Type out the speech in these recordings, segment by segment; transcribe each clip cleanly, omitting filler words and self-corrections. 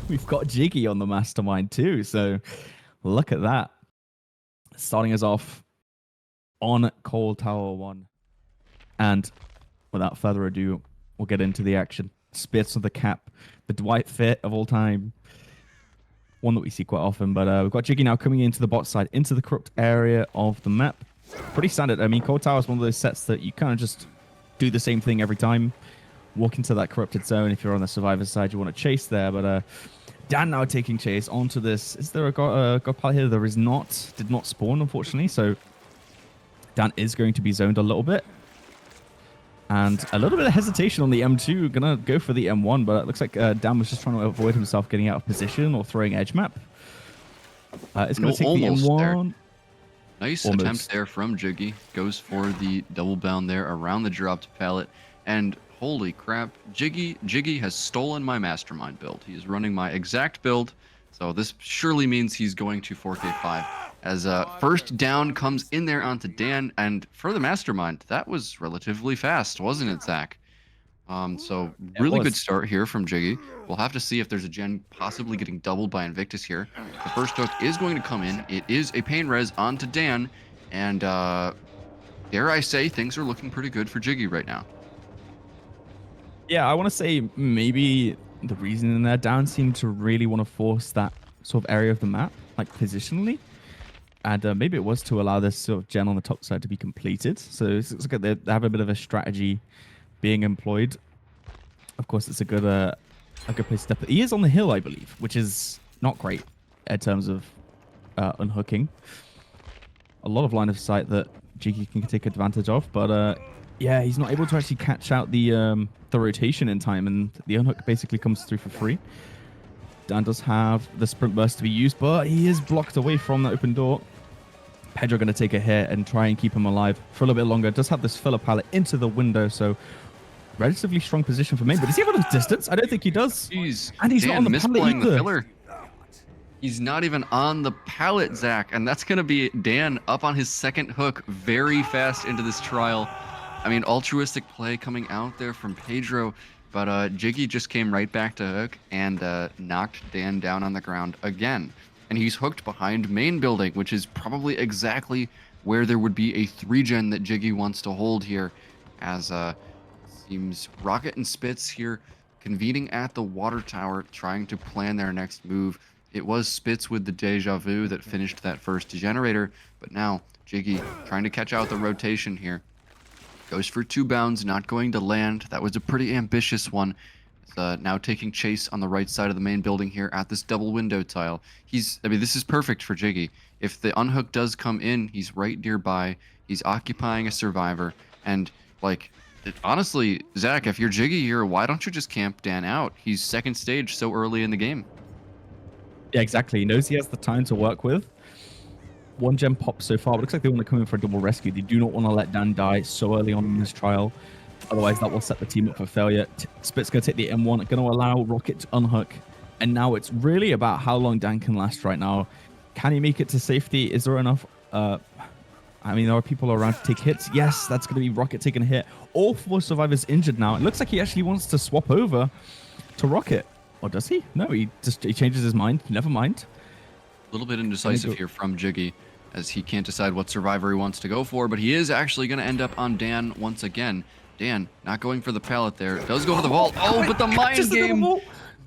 we've got Jiggy on the Mastermind too. So look at that. Starting us off on Coal Tower 1. And without further ado, we'll get into the action. Spits with the cap, the Dwight fit of all time. One that we see quite often, but we've got Jiggy now coming into the bot side, into the corrupt area of the map. Pretty standard. I mean, Coal Tower is one of those sets that you kind of just do the same thing every time. Walk into that corrupted zone. If you're on the survivor side, you want to chase there, but Dan now taking chase onto this. Is there a god pilot here? There is not. Did not spawn, unfortunately, so Dan is going to be zoned a little bit. And a little bit of hesitation on the M2. Gonna go for the M1, but it looks like Dan was just trying to avoid himself getting out of position or throwing edge map. It's going to take the M1. There. Nice attempt there from Jiggy. Goes for the double bound there around the dropped pallet. And holy crap, Jiggy has stolen my Mastermind build. He is running my exact build. So this surely means he's going to 4K5. As first down comes in there onto Dan, and for the Mastermind, that was relatively fast, wasn't it, Zach? So really good start here from Jiggy. We'll have to see if there's a gen possibly getting doubled by Invictus here. The first hook is going to come in. It is a pain res onto Dan, and dare I say, things are looking pretty good for Jiggy right now. Yeah, I want to say maybe the reason in there, Dan seemed to really want to force that sort of area of the map, like positionally. And maybe it was to allow this sort of gen on the top side to be completed. So it's like they have a bit of a strategy being employed. Of course, it's a good place to step. He is on the hill, I believe, which is not great in terms of unhooking. A lot of line of sight that Jiggy can take advantage of, but yeah, he's not able to actually catch out the rotation in time, and the unhook basically comes through for free. Dan does have the sprint burst to be used, but he is blocked away from that open door. Pedro going to take a hit and try and keep him alive for a little bit longer. Does have this filler pallet into the window, so relatively strong position for main. But does he have enough distance? I don't think he does. Jeez. And he's not on the pallet either. The filler. He's not even on the pallet, Zach, and that's going to be Dan up on his second hook very fast into this trial. I mean, altruistic play coming out there from Pedro, but Jiggy just came right back to hook and knocked Dan down on the ground again. And he's hooked behind main building, which is probably exactly where there would be a 3-gen that Jiggy wants to hold here, as seems Rocket and Spitz here convening at the water tower, trying to plan their next move. It was Spitz with the deja vu that finished that first generator, but now Jiggy trying to catch out the rotation here. Goes for 2 bounds, not going to land. That was a pretty ambitious one. Now taking chase on the right side of the main building here at this double window tile. I mean, this is perfect for Jiggy. If the unhook does come in, he's right nearby. He's occupying a survivor. And, like, honestly, Zach, if you're Jiggy here, why don't you just camp Dan out? He's second stage so early in the game. Yeah, exactly. He knows he has the time to work with. 1 gem pop so far, but looks like they want to come in for a double rescue. They do not want to let Dan die so early on in this trial. Otherwise, that will set the team up for failure. Spit's going to take the M1, going to allow Rocket to unhook. And now it's really about how long Dan can last right now. Can he make it to safety? Is there enough? I mean, there are people around to take hits. Yes, that's going to be Rocket taking a hit. All 4 survivors injured now. It looks like he actually wants to swap over to Rocket. Or does he? No, he changes his mind. Never mind. A little bit indecisive here from Jiggy, as he can't decide what survivor he wants to go for, but he is actually going to end up on Dan once again. Dan not going for the pallet there. Does go for the vault. Oh, but the mind game.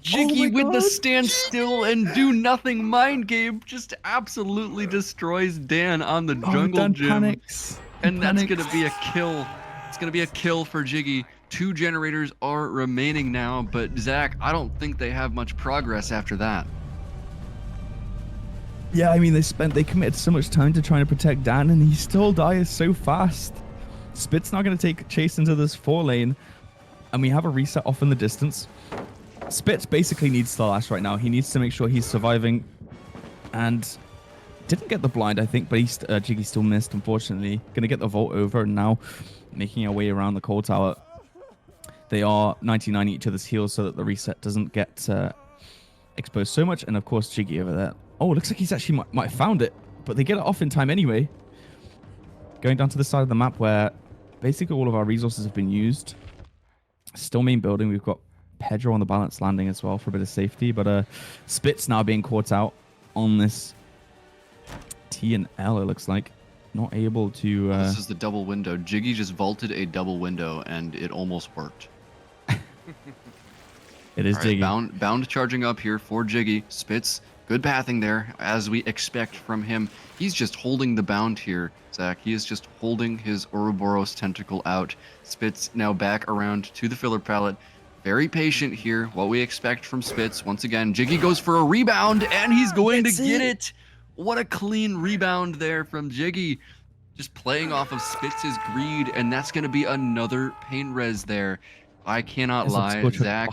Jiggy with the standstill and do nothing mind game just absolutely destroys Dan on the jungle gym. Panics. And that's going to be a kill. It's going to be a kill for Jiggy. 2 generators are remaining now, but Zach, I don't think they have much progress after that. Yeah, I mean, they committed so much time to trying to protect Dan, and he still dies so fast. Spit's not going to take chase into this 4 lane, and we have a reset off in the distance. Spitz basically needs to last right now. He needs to make sure he's surviving, and didn't get the blind, I think, but Jiggy still missed, unfortunately. Going to get the vault over, and now making our way around the coal tower. They are 99 each other's heals so that the reset doesn't get exposed so much, and of course, Jiggy over there. Oh, looks like he's actually might have found it, but they get it off in time anyway. Going down to the side of the map where basically all of our resources have been used. Still main building. We've got Pedro on the balance landing as well for a bit of safety. But Spitz now being caught out on this T and L, it looks like. Not able to... This is the double window. Jiggy just vaulted a double window, and it almost worked. It is Jiggy. Bound charging up here for Jiggy. Spitz, good pathing there, as we expect from him. He's just holding the bound here, Zach. He is just holding his Ouroboros tentacle out. Spitz now back around to the filler pallet. Very patient here, what we expect from Spitz. Once again, Jiggy goes for a rebound, and he's going to get it. What a clean rebound there from Jiggy. Just playing off of Spitz's greed, and that's going to be another pain res there. I cannot lie, Zach.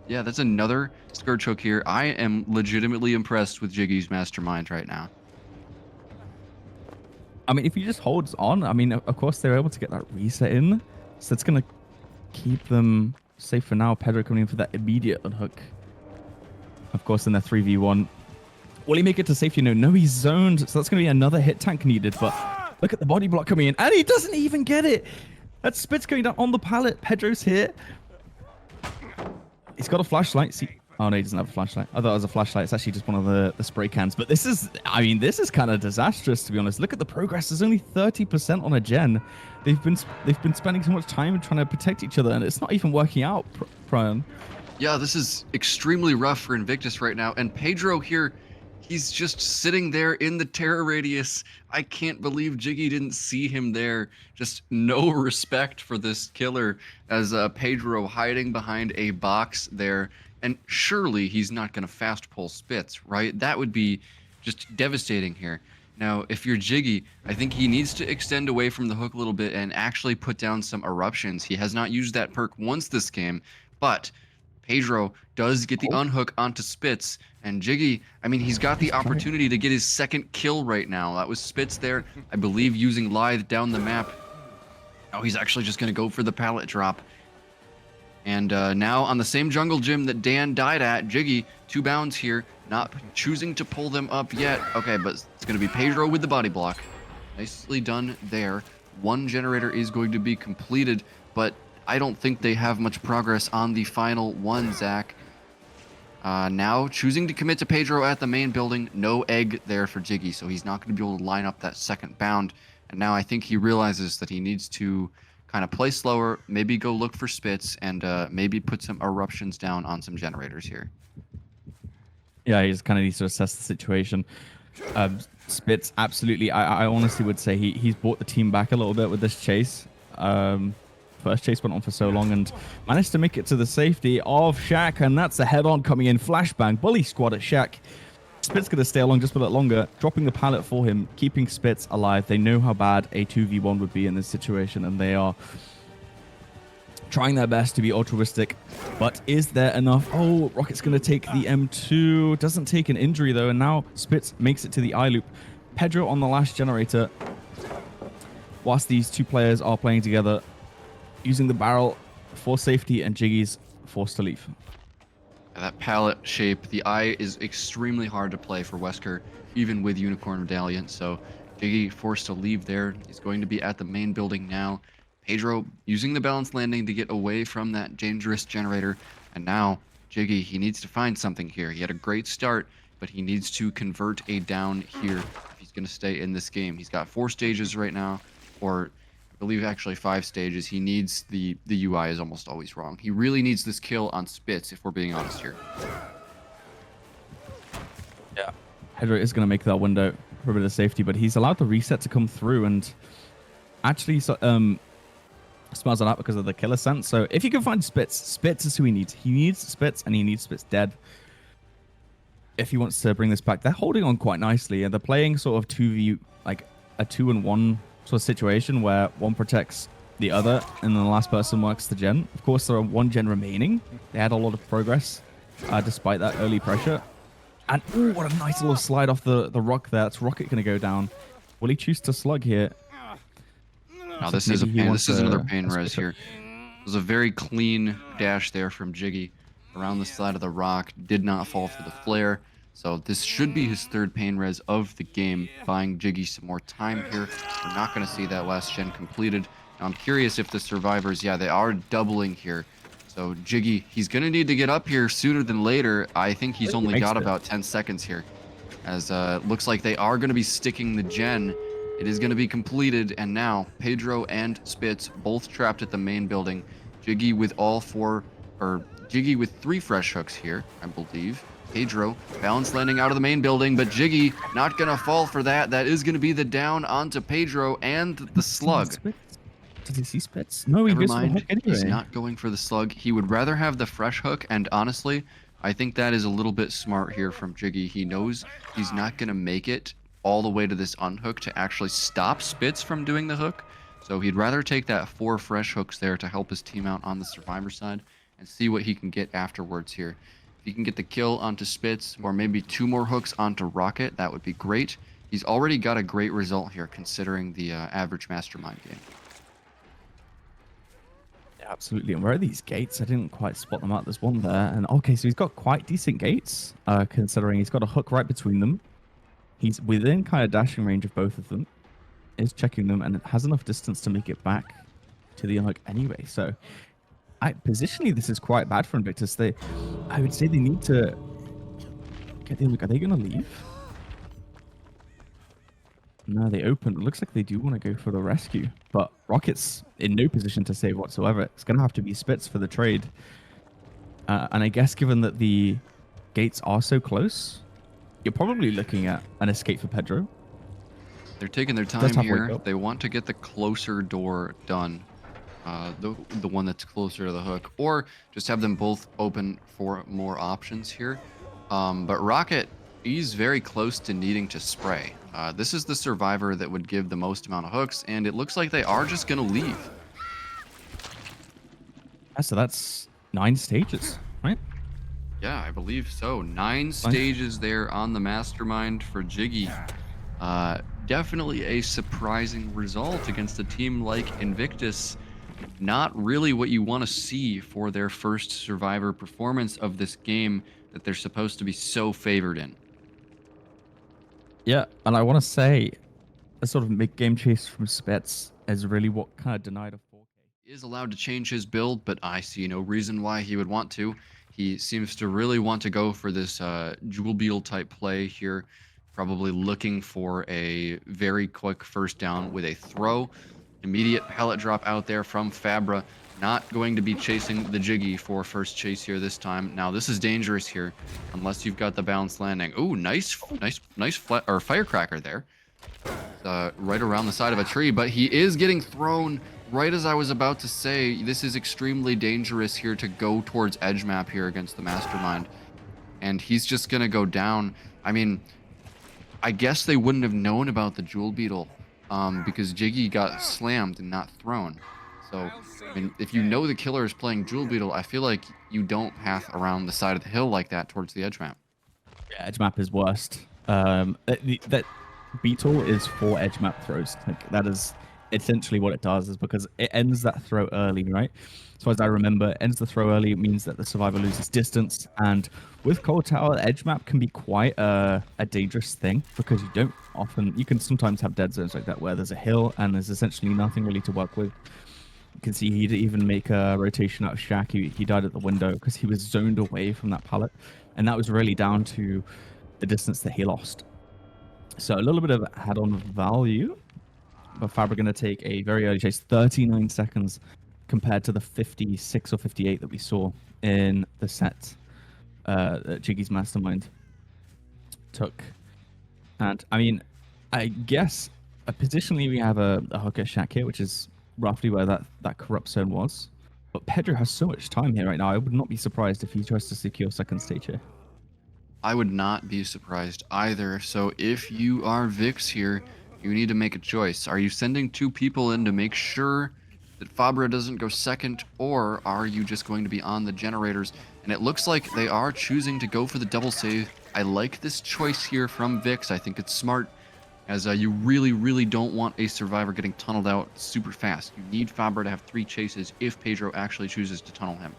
Yeah, that's another scourge hook here. I am legitimately impressed with Jiggy's mastermind right now. I mean, if he just holds on, I mean, of course they're able to get that reset in, so it's going to keep them safe for now. Pedro coming in for that immediate unhook. Of course, in their 3v1. Will he make it to safety? No, he's zoned, so that's going to be another hit tank needed, but look at the body block coming in, and he doesn't even get it. That's Spitz going down on the pallet. Pedro's here. He's got a flashlight. See, oh no, he doesn't have a flashlight. I thought it was a flashlight. It's actually just one of the spray cans. But this is, I mean, this is kind of disastrous, to be honest. Look at the progress. There's only 30% on a gen. They've been spending so much time trying to protect each other, and it's not even working out, Prion. Yeah, this is extremely rough for Invictus right now. And Pedro here, he's just sitting there in the terror radius. I can't believe Jiggy didn't see him there. Just no respect for this killer, as Pedro hiding behind a box there. And surely he's not going to fast pull Spitz, right? That would be just devastating here. Now, if you're Jiggy, I think he needs to extend away from the hook a little bit and actually put down some eruptions. He has not used that perk once this game, but Pedro does get the unhook onto Spitz, and Jiggy, I mean, he's got the opportunity to get his second kill right now. That was Spitz there, I believe, using Lithe down the map. Oh, he's actually just going to go for the pallet drop. And now on the same jungle gym that Dan died at, Jiggy, 2 bounds here, not choosing to pull them up yet. Okay, but it's going to be Pedro with the body block. Nicely done there. 1 generator is going to be completed, but I don't think they have much progress on the final one, Zach. Now choosing to commit to Pedro at the main building. No egg there for Jiggy, so he's not going to be able to line up that second bound. And now I think he realizes that he needs to kind of play slower, maybe go look for Spitz, and maybe put some eruptions down on some generators here. Yeah, he just kind of needs to assess the situation. Spitz, absolutely. I honestly would say he's brought the team back a little bit with this chase. First chase went on for so long and managed to make it to the safety of Shaq, and that's a head-on coming in. Flashbang, bully squad at Shaq. Spitz going to stay along just a bit longer, dropping the pallet for him, keeping Spitz alive. They know how bad a 2v1 would be in this situation, and they are trying their best to be altruistic. But is there enough? Oh, Rocket's going to take the M2. Doesn't take an injury, though, and now Spitz makes it to the I loop. Pedro on the last generator, whilst these 2 players are playing together, using the barrel for safety, and Jiggy's forced to leave. That pallet shape, the eye is extremely hard to play for Wesker, even with Unicorn Medallion. So Jiggy forced to leave there. He's going to be at the main building now. Pedro using the balance landing to get away from that dangerous generator. And now Jiggy, he needs to find something here. He had a great start, but he needs to convert a down here if he's going to stay in this game. He's got 4 stages right now, or I believe actually 5 stages. He needs the UI is almost always wrong. He really needs this kill on Spitz, if we're being honest here. Yeah, Pedro is going to make that window for a bit of safety, but he's allowed the reset to come through, and actually smells it out because of the killer sense. So if you can find Spitz, Spitz is who he needs. He needs Spitz, and he needs Spitz dead if he wants to bring this back. They're holding on quite nicely, and they're playing sort of 2v, like a 2-and-1 sort of situation where one protects the other and then the last person works the gen. Of course, there are 1 gen remaining. They had a lot of progress despite that early pressure. And ooh, what a nice little slide off the rock there. That's Rocket going to go down. Will he choose to slug here? No, this is a pain. This is another pain res here. It was a very clean dash there from Jiggy around the side of the rock. Did not fall for the flare. So this should be his 3rd pain res of the game, buying Jiggy some more time here. We're not going to see that last gen completed. Now I'm curious if the survivors, yeah, they are doubling here. So Jiggy, he's going to need to get up here sooner than later. I think he's He only makes got it. about 10 seconds here. As looks like they are going to be sticking the gen. It is going to be completed. And now Pedro and Spitz both trapped at the main building. Jiggy with Jiggy with 3 fresh hooks here, I believe. Pedro balance landing out of the main building, but Jiggy not going to fall for that. That is going to be the down onto Pedro and the slug. Does he see Spitz? No, he Never goes for the mind. hook anyway. He's not going for the slug. He would rather have the fresh hook, and honestly, I think that is a little bit smart here from Jiggy. He knows he's not going to make it all the way to this unhook to actually stop Spitz from doing the hook. So he'd rather take that 4 fresh hooks there to help his team out on the survivor side and see what he can get afterwards here. If he can get the kill onto Spitz or maybe 2 more hooks onto Rocket, that would be great. He's already got a great result here considering the average Mastermind game. Absolutely. And where are these gates? I didn't quite spot them out. There's one there. And okay, so he's got quite decent gates, considering he's got a hook right between them. He's within kind of dashing range of both of them. Is checking them and it has enough distance to make it back to the unhook anyway. So positionally, this is quite bad for Invictus. I would say they need to get the unhook. Are they going to leave? No, they open. It looks like they do want to go for the rescue, but Rocket's in no position to save whatsoever. It's going to have to be Spitz for the trade. And I guess given that the gates are so close, you're probably looking at an escape for Pedro. They're taking their time here. They want to get the closer door done, the one that's closer to the hook, or just have them both open for more options here. But Rocket, he's very close to needing to spray. This is the survivor that would give the most amount of hooks, and it looks like they are just going to leave. Yeah, so that's 9 stages, right? Yeah, I believe so. 9 stages there on the Mastermind for Jiggy. Definitely a surprising result against a team like Invictus. Not really what you want to see for their first survivor performance of this game that they're supposed to be so favored in. Yeah, and I want to say a sort of mid-game chase from Spitz is really what kind of denied a 4K. He is allowed to change his build, but I see no reason why he would want to. He seems to really want to go for this Jewel Beetle type play here, probably looking for a very quick first down with a throw. Immediate pallet drop out there from Fabra. Not going to be chasing the Jiggy for first chase here this time. Now this is dangerous here, unless you've got the balanced landing. Ooh, nice firecracker there. Right around the side of a tree, but he is getting thrown right as I was about to say. This is extremely dangerous here to go towards edge map here against the Mastermind, and he's just gonna go down. I mean, I guess they wouldn't have known about the Jewel Beetle because Jiggy got slammed and not thrown. So, I mean, if you know the killer is playing Jewel Beetle, I feel like you don't path around the side of the hill like that towards the edge map. Yeah, edge map is worst. That Beetle is for edge map throws. Like, that is essentially what it does, is because it ends that throw early, right? So as I remember, it ends the throw early. It means that the survivor loses distance. And with Cold Tower, edge map can be quite a dangerous thing because you can sometimes have dead zones like that where there's a hill and there's essentially nothing really to work with. You can see he didn't even make a rotation out of Shaq. He died at the window because he was zoned away from that pallet. And that was really down to the distance that he lost. So a little bit of add-on value. But Fabra going to take a very early chase, 39 seconds compared to the 56 or 58 that we saw in the set that Jiggy's Mastermind took. And I mean, I guess positionally we have a hooker Shaq here, which is roughly where that corrupt zone was. But Pedro has so much time here right now. I would not be surprised if he tries to secure second stage here. I would not be surprised either. So if you are Vikzz here, you need to make a choice. Are you sending 2 people in to make sure that Fabra doesn't go second, or are you just going to be on the generators? And it looks like they are choosing to go for the double save. I like this choice here from Vikzz. I think it's smart, as you really, really don't want a survivor getting tunneled out super fast. You need Fabra to have 3 chases if Pedro actually chooses to tunnel him.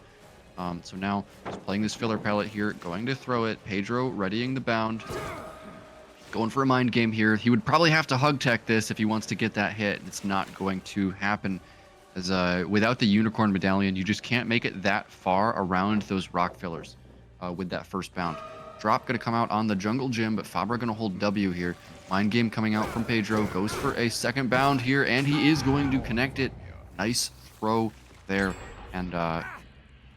So now, just playing this filler pallet here, going to throw it. Pedro readying the bound. Going for a mind game here. He would probably have to hug tech this if he wants to get that hit. It's not going to happen, As without the unicorn medallion, you just can't make it that far around those rock fillers with that first bound. Drop going to come out on the jungle gym, but Fabra going to hold W here. Mind game coming out from Pedro. Goes for a second bound here, and he is going to connect it. Nice throw there, and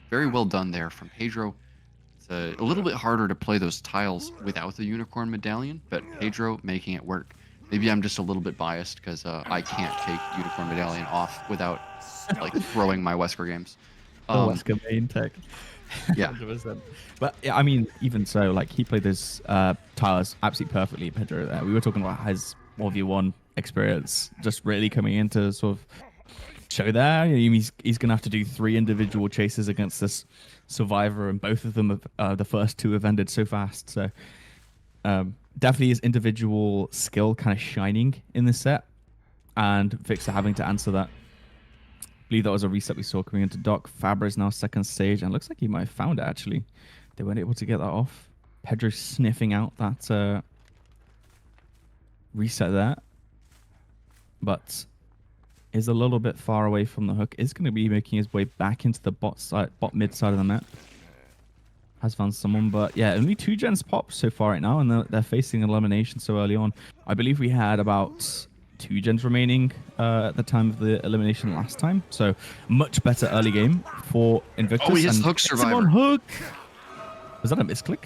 very well done there from Pedro. It's a little bit harder to play those tiles without the unicorn medallion, but Pedro making it work. Maybe I'm just a little bit biased because I can't take unicorn medallion off without like throwing my Wesker games. Wesker main tech. Yeah. 100%. But yeah, I mean, even so, like he played those tiles absolutely perfectly, Pedro. There, we were talking about his 1v1 experience, just really coming into sort of show there. He's gonna have to do 3 individual chases against this survivor, and both of them have, the first 2 have ended so fast. So definitely his individual skill kind of shining in this set, and Vikzz having to answer that. I believe that was a reset we saw coming into Doc. Fabra is now second stage, and it looks like he might have found it actually. They weren't able to get that off. Pedro sniffing out that reset there, but is a little bit far away from the hook. Is going to be making his way back into the bot mid side of the map. Has found someone, but yeah, only 2 gens popped so far right now, and they're facing elimination so early on. I believe we had about 2 gens remaining at the time of the elimination last time, so much better early game for Invictus. Oh, he hits hook survivor. On hook. Was that a misclick?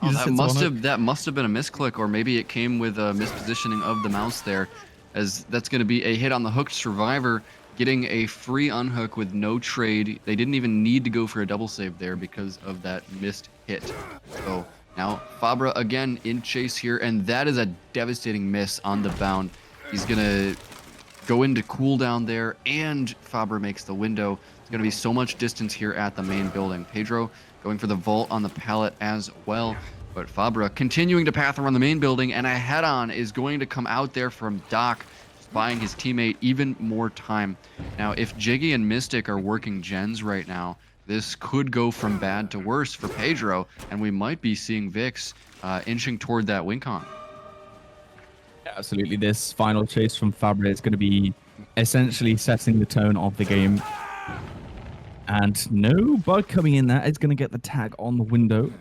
Oh, that must have been a misclick, or maybe it came with a mispositioning of the mouse there, as that's going to be a hit on the hooked survivor, getting a free unhook with no trade. They didn't even need to go for a double save there because of that missed hit. So now Fabra again in chase here, and that is a devastating miss on the bound. He's going to go into cooldown there, and Fabra makes the window. It's going to be so much distance here at the main building. Pedro going for the vault on the pallet as well, but Fabra continuing to path around the main building, and a head-on is going to come out there from Doc, buying his teammate even more time. Now, if Jiggy and Mystic are working gens right now, this could go from bad to worse for Pedro, and we might be seeing Vikzz inching toward that win con. Yeah, absolutely. This final chase from Fabra is going to be essentially setting the tone of the game. And no bug coming in there. It's going to get the tag on the window.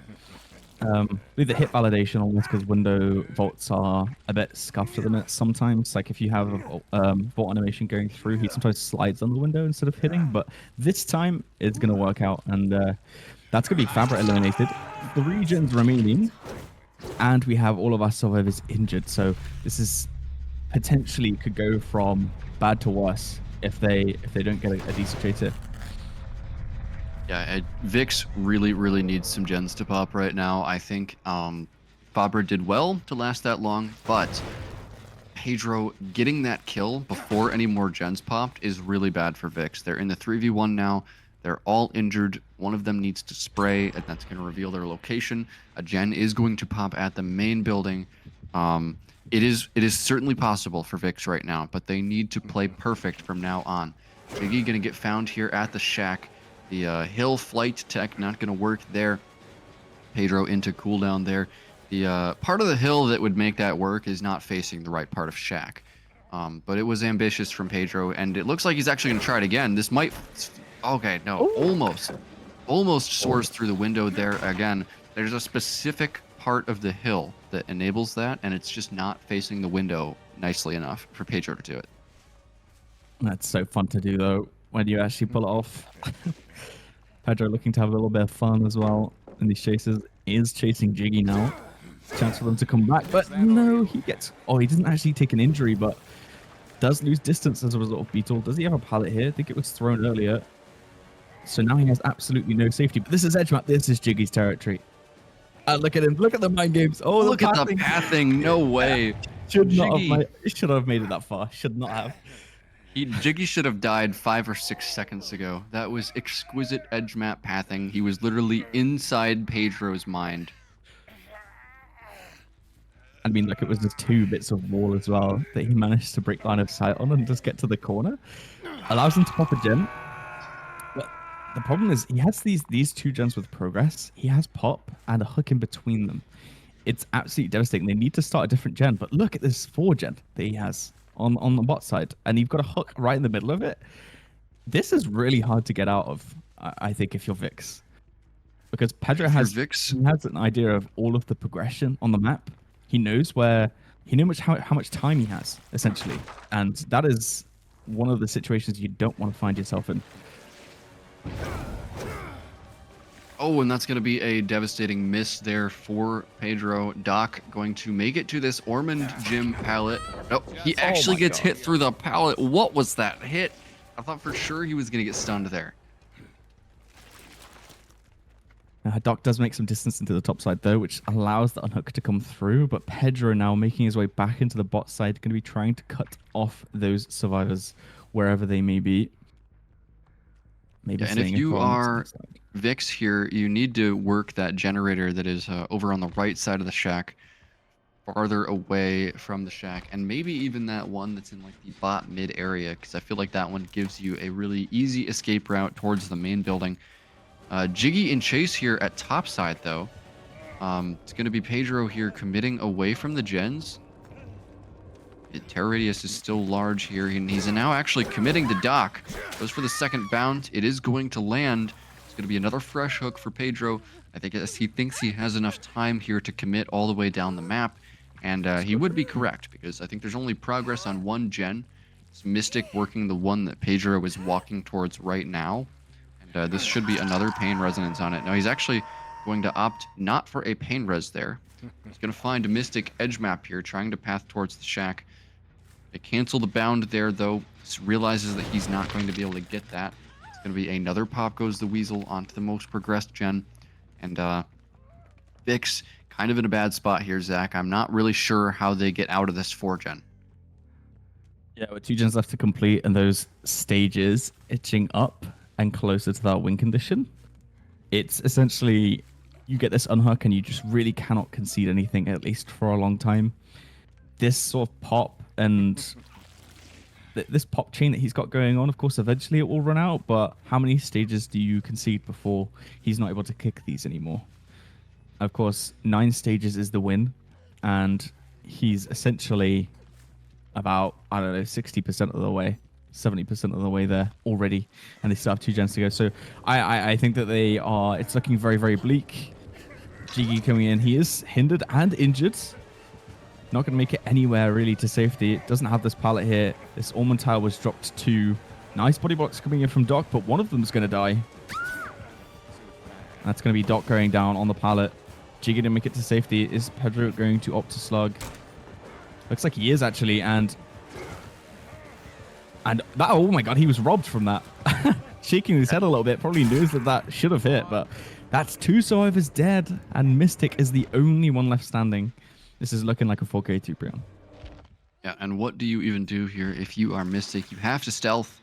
With the hit validation on this, because window vaults are a bit scuffed at the minute sometimes. Like if you have a vault animation going through, he sometimes slides on the window instead of hitting. But this time it's going to work out, and that's going to be Fabra eliminated. 3 gens remaining, and we have all of our survivors injured. So this is potentially could go from bad to worse if they don't get a decent chase hit. Yeah, Vikzz really needs some gens to pop right now. I think Fabra did well to last that long, but Pedro getting that kill before any more gens popped is really bad for Vikzz. They're in the 3v1 now. They're all injured. One of them needs to spray, and that's going to reveal their location. A gen is going to pop at the main building. It is certainly possible for Vikzz right now, but they need to play perfect from now on. Biggie going to get found here at the shack. The hill flight tech not going to work there. Pedro into cooldown there. The part of the hill that would make that work is not facing the right part of shack. But it was ambitious from Pedro, and it looks like he's actually going to try it again. This might... Okay, no, almost soars through the window there again. There's a specific part of the hill that enables that, and it's just not facing the window nicely enough for Pedro to do it. That's so fun to do, though, when you actually pull it off. Pedro looking to have a little bit of fun as well in these chases. Is chasing Jiggy now. Chance for them to come back, but no, he gets... Oh, he doesn't actually take an injury, but does lose distance as a result of Beetle. Does he have a pallet here? I think it was thrown earlier. So now he has absolutely no safety. But this is edge map. This is Jiggy's territory. Look at him. Look at the mind games. Oh, look at the pathing. No way. Should have made it that far. Should not have. Jiggy should have died 5 or 6 seconds ago. That was exquisite edge map pathing. He was literally inside Pedro's mind. I mean, look, it was just 2 bits of wall as well that he managed to break line of sight on and just get to the corner. Allows him to pop a gen. But the problem is he has these 2 gens with progress. He has pop and a hook in between them. It's absolutely devastating. They need to start a different gen. But look at this 4 gen that he has on the bot side, and you've got a hook right in the middle of it. This is really hard to get out of, I think, if you're Vikzz. Because Pedro If you're has Vikzz, he has an idea of all of the progression on the map. He knows how much time he has, essentially. And that is one of the situations you don't want to find yourself in. oh, and that's going to be a devastating miss there for Pedro. Doc going to make it to this Ormond Gym pallet. No, he actually gets hit through the pallet. What was that hit? I thought for sure he was going to get stunned there. Doc does make some distance into the top side, though, which allows the unhook to come through. But Pedro now making his way back into the bot side, going to be trying to cut off those survivors wherever they may be. Maybe and if you are Vikzz here, you need to work that generator that is over on the right side of the shack, farther away from the shack, and maybe even that one that's in like the bot mid area, because I feel like that one gives you a really easy escape route towards the main building. Jiggy in chase here at top side, though. It's going to be Pedro here committing away from the gens. Terror radius is still large here, and he's now actually committing to Doc. Goes for the second bound. It is going to land. It's going to be another fresh hook for Pedro. I think as he thinks he has enough time here to commit all the way down the map, and he would be correct, because I think there's only progress on one gen. It's Mystic working the one that Pedro is walking towards right now. This should be another pain resonance on it. Now he's actually going to opt not for a pain res there. He's going to find a Mystic edge map here, trying to path towards the shack. They cancel the bound there, though. Just realizes that he's not going to be able to get that. It's going to be another pop goes the Weasel onto the most progressed gen. And Vikzz kind of in a bad spot here, Zach. I'm not really sure how they get out of this 4 gen. Yeah, with 2 gens left to complete and those stages itching up and closer to that win condition, it's essentially you get this unhook and you just really cannot concede anything, at least for a long time. This sort of pop and this pop chain that he's got going on, of course, eventually it will run out, but how many stages do you concede before he's not able to kick these anymore? Of course, 9 stages is the win, and he's essentially about, I don't know, 60% of the way. 70% of the way there already, and they still have 2 gens to go. So I think that it's looking very, very bleak. Jiggy coming in, he is hindered and injured. Not going to make it anywhere really to safety. It doesn't have this pallet here. This Ormond tile was dropped to. Nice body blocks coming in from Doc, but one of them's going to die. That's going to be Doc going down on the pallet. Jiggy didn't make it to safety. Is Pedro going to opt to slug? Looks like he is actually, and that, oh my god, he was robbed from that. Shaking his head a little bit, probably knows that should have hit, but that's 2 survivors dead, and Mystic is the only one left standing. This is looking like a 4K2 Prion. Yeah, and what do you even do here if you are Mystic? You have to stealth.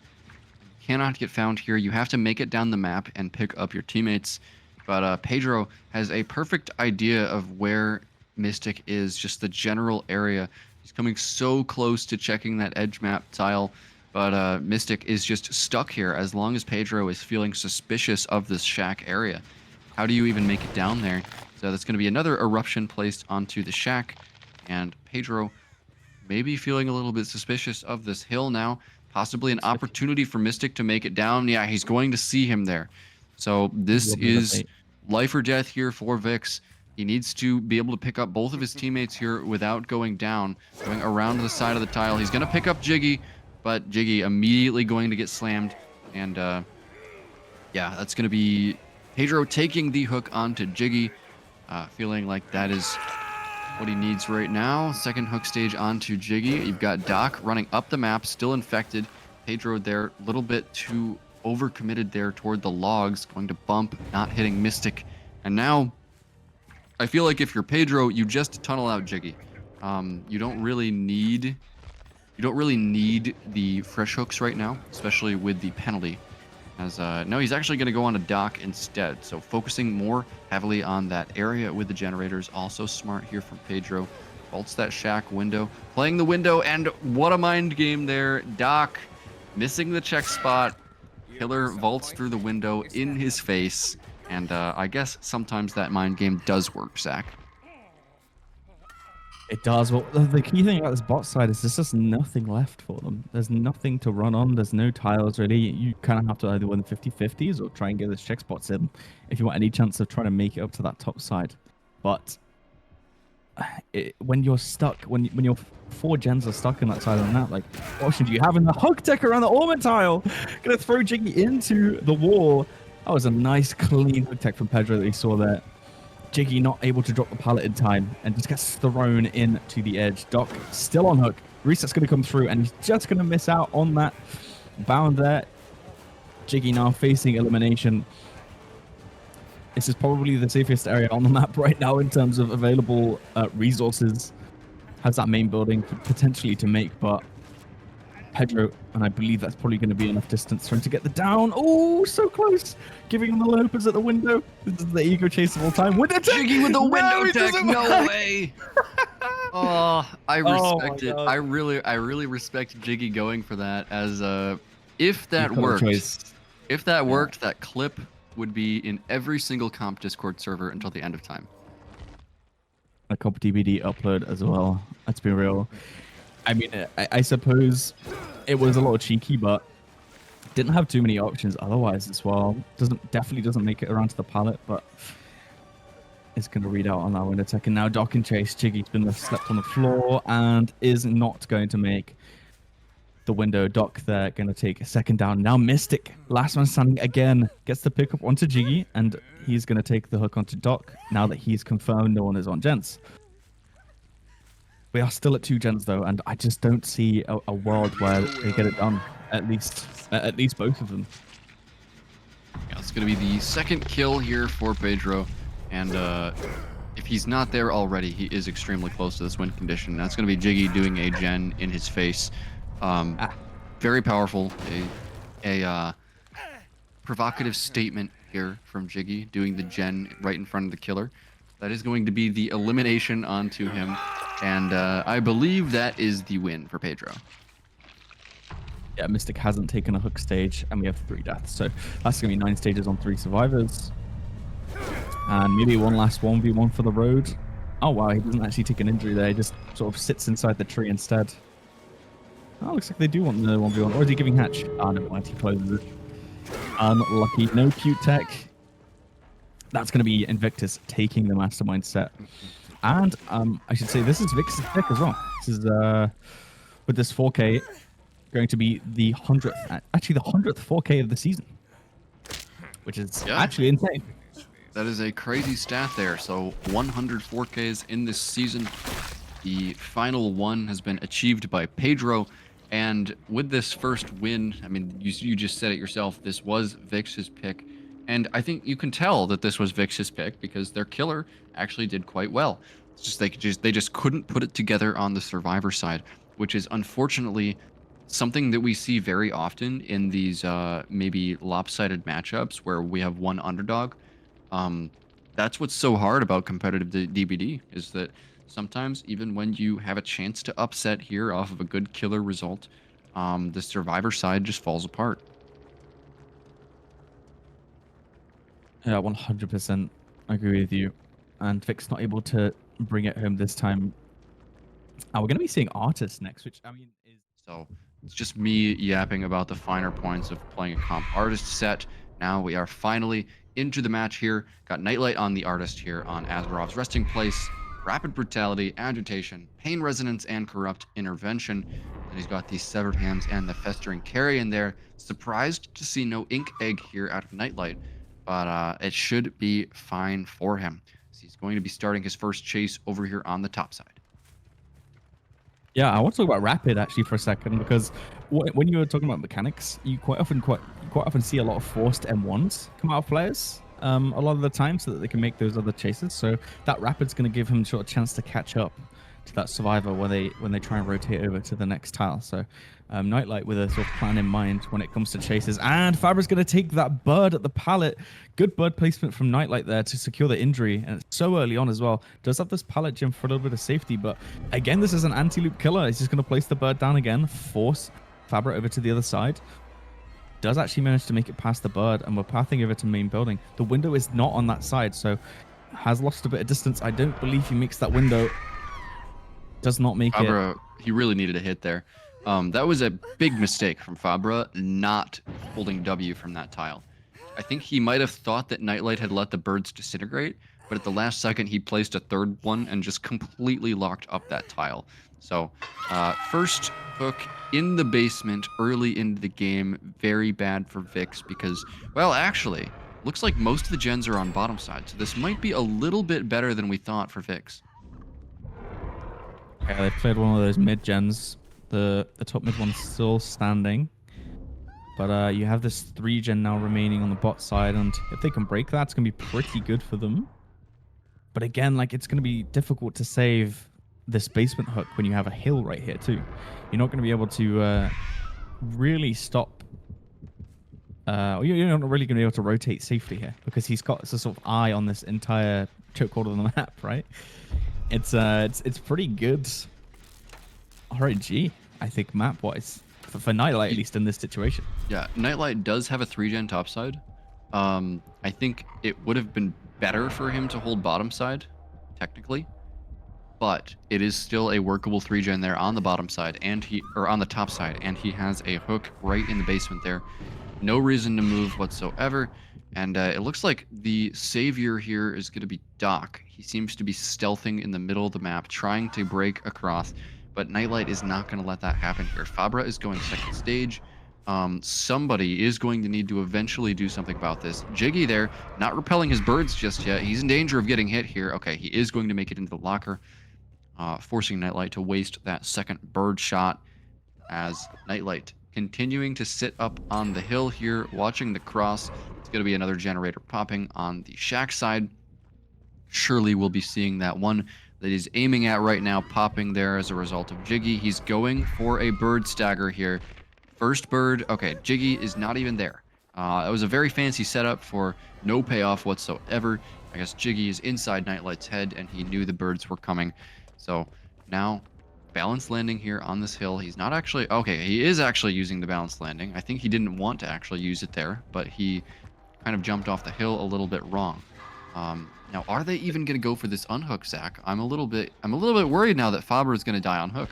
You cannot get found here. You have to make it down the map and pick up your teammates. But Pedro has a perfect idea of where Mystic is, just the general area. He's coming so close to checking that edge map tile. But Mystic is just stuck here as long as Pedro is feeling suspicious of this shack area. How do you even make it down there? So that's going to be another eruption placed onto the shack. And Pedro maybe feeling a little bit suspicious of this hill now. Possibly an opportunity for Mystic to make it down. Yeah, he's going to see him there. So this is life or death here for Vikzz. He needs to be able to pick up both of his teammates here without going down. Going around to the side of the tile. He's going to pick up Jiggy. But Jiggy immediately going to get slammed. And yeah, that's going to be Pedro taking the hook onto Jiggy. Feeling like that is what he needs right now. Second hook stage onto Jiggy. You've got Doc running up the map, still infected. Pedro there, a little bit too overcommitted there toward the logs. Going to bump, not hitting Mystic. And now, I feel like if you're Pedro, you just tunnel out Jiggy. You don't really need the fresh hooks right now, especially with the penalty. As no, he's actually going to go on a Doc instead. So focusing more heavily on that area with the generators. Also smart here from Pedro. Vaults that shack window, playing the window, and what a mind game there. Doc missing the check spot. Killer vaults through the window in his face. And I guess sometimes that mind game does work, Zach. It does. Well, the key thing about this bot side is there's just nothing left for them. There's nothing to run on. There's no tiles, really. You kind of have to either win 50-50s or try and get those check spots in if you want any chance of trying to make it up to that top side. But when you're stuck, when your 4 gens are stuck in that side of the map, like, what option do you have? In the hook tech around the ornament tile, gonna throw Jiggy into the wall. That was a nice, clean hook tech from Pedro that he saw there. Jiggy not able to drop the pallet in time and just gets thrown into the edge. Doc still on hook. Reset's going to come through and he's just going to miss out on that bound there. Jiggy now facing elimination. This is probably the safest area on the map right now in terms of available resources. Has that main building potentially to make, but Pedro, and I believe that's probably going to be enough distance for him to get the down. Oh, so close. Giving him the lopers at the window. This is the ego chase of all time. Window tech! Jiggy with the window tech. No way. Oh, I respect it. God. I really respect Jiggy going for that. As if that worked, that clip would be in every single comp Discord server until the end of time. A comp DBD upload as well. Let's be real. I mean, I suppose it was a little cheeky, but didn't have too many options otherwise as well. Definitely doesn't make it around to the pallet, but it's going to read out on that window tech. And now Doc and Chase. Jiggy's been slept on the floor and is not going to make the window. Doc there going to take a second down. Now Mystic, last man standing again, gets the pickup onto Jiggy, and he's going to take the hook onto Doc now that he's confirmed no one is on gents. We are still at 2 gens though, and I just don't see a world where they get it done. At least both of them. Yeah, it's going to be the second kill here for Pedro, and if he's not there already, he is extremely close to this win condition. That's going to be Jiggy doing a gen in his face. Very powerful, a provocative statement here from Jiggy, doing the gen right in front of the killer. That is going to be the elimination onto him. And I believe that is the win for Pedro. Yeah, Mystic hasn't taken a hook stage, and we have 3 deaths. So that's going to be 9 stages on 3 survivors. And maybe one last 1v1 for the road. Oh, wow, he doesn't actually take an injury there. He just sort of sits inside the tree instead. Oh, looks like they do want the 1v1. Or is he giving hatch? Ah, never mind, he closes it. Unlucky. No cute tech. That's going to be Invictus taking the Mastermind set. And I should say this is Vikz's pick as well. This is with this 4K going to be the 100th, actually the 100th 4K of the season, which is actually insane. That is a crazy stat there. So 100 4Ks in this season. The final one has been achieved by Pedro. And with this first win, I mean, you just said it yourself, this was Vikz's pick. And I think you can tell that this was Vikz's pick because their killer actually did quite well. It's just they just couldn't put it together on the survivor side, which is unfortunately something that we see very often in these maybe lopsided matchups where we have one underdog. That's what's so hard about competitive DBD, is that sometimes even when you have a chance to upset here off of a good killer result, the survivor side just falls apart. Yeah, 100% agree with you. And Vikzz not able to bring it home this time. We're going to be seeing Artist next, which, I mean, is... So, it's just me yapping about the finer points of playing a comp Artist set. Now we are finally into the match here. Got Nightlight on the Artist here on Azerov's resting place. Rapid Brutality, Agitation, Pain Resonance, and Corrupt Intervention. And he's got the Severed Hands and the Festering Carry in there. Surprised to see no Ink Egg here out of Nightlight. But it should be fine for him. So he's going to be starting his first chase over here on the top side. Yeah, I want to talk about Rapid actually for a second, because when you were talking about mechanics, you quite often see a lot of forced M1s come out of players a lot of the time, so that they can make those other chases. So that Rapid's going to give him sort of chance to catch up to that survivor when they try and rotate over to the next tile. So Nightlight with a sort of plan in mind when it comes to chases. And Fabra's going to take that bird at the pallet. Good bird placement from Nightlight there to secure the injury. And it's so early on as well. Does have this pallet gem for a little bit of safety. But again, this is an anti-loop killer. He's just going to place the bird down again. Force Fabra over to the other side. Does actually manage to make it past the bird. And we're pathing over to main building. The window is not on that side. So has lost a bit of distance. I don't believe he makes that window. Does not make Fabra, he really needed a hit there. That was a big mistake from Fabra, not holding W from that tile. I think he might have thought that Nightlight had let the birds disintegrate, but at the last second he placed a third one and just completely locked up that tile. So first hook in the basement early into the game, very bad for Vikzz because, well, actually, looks like most of the gens are on bottom side, so this might be a little bit better than we thought for Vikzz. Yeah, they played one of those mid gens. The top mid one's still standing. But you have this 3 gen now remaining on the bot side, and if they can break that, it's going to be pretty good for them. But again, like, it's going to be difficult to save this basement hook when you have a hill right here too. You're not going to be able to really stop. You're not really going to be able to rotate safely here because he's got a sort of eye on this entire chokehold of the map, right? It's pretty good RNG, I think, map-wise. For Nightlight, at least in this situation. Yeah, Nightlight does have a 3-gen topside. I think it would have been better for him to hold bottom side, technically. But it is still a workable 3-gen there on the bottom side, or on the top side, and he has a hook right in the basement there. No reason to move whatsoever. And it looks like the savior here is going to be Doc. He seems to be stealthing in the middle of the map, trying to break across. But Nightlight is not going to let that happen here. Fabra is going second stage. Somebody is going to need to eventually do something about this. Jiggy there, not repelling his birds just yet. He's in danger of getting hit here. Okay, he is going to make it into the locker, forcing Nightlight to waste that second bird shot as Nightlight continuing to sit up on the hill here, watching the cross. It's going to be another generator popping on the shack side. Surely we'll be seeing that one that he's aiming at right now, popping there as a result of Jiggy. He's going for a bird stagger here. First bird. Okay, Jiggy is not even there. It was a very fancy setup for no payoff whatsoever. I guess Jiggy is inside Nightlight's head, and he knew the birds were coming. So now, balanced landing here on this hill. He's not actually... Okay, he is actually using the balanced landing. I think he didn't want to actually use it there, but he kind of jumped off the hill a little bit wrong. Now, are they even going to go for this unhook, Zach? I'm a little bit worried now that Fabra is going to die on hook.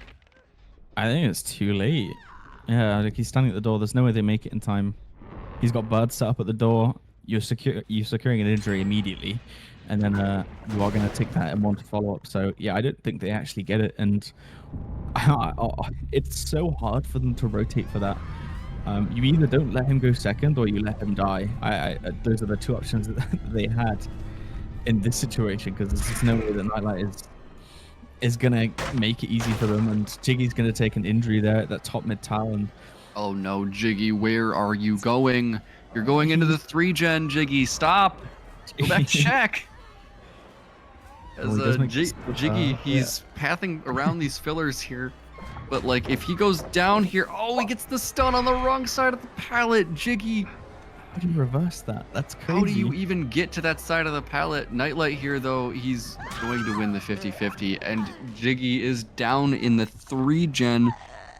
I think it's too late. Yeah, like he's standing at the door. There's no way they make it in time. He's got birds set up at the door. You're securing an injury immediately, and then you are going to take that M1 to follow up. So yeah, I don't think they actually get it, and it's so hard for them to rotate for that. You either don't let him go second or you let him die. Those are the two options that they had in this situation, because there's just no way that Nightlight is gonna make it easy for them, and Jiggy's gonna take an injury there at that top mid tower. And oh no, Jiggy, where are you going? You're going into the 3-gen, Jiggy. Stop. Go back to shack. As Jiggy, he's pathing around these fillers here. But like, if he goes down here, oh, he gets the stun on the wrong side of the pallet. Jiggy. How do you reverse that? That's crazy. How do you even get to that side of the pallet? Nightlight here, though, he's going to win the 50-50, and Jiggy is down in the 3-gen.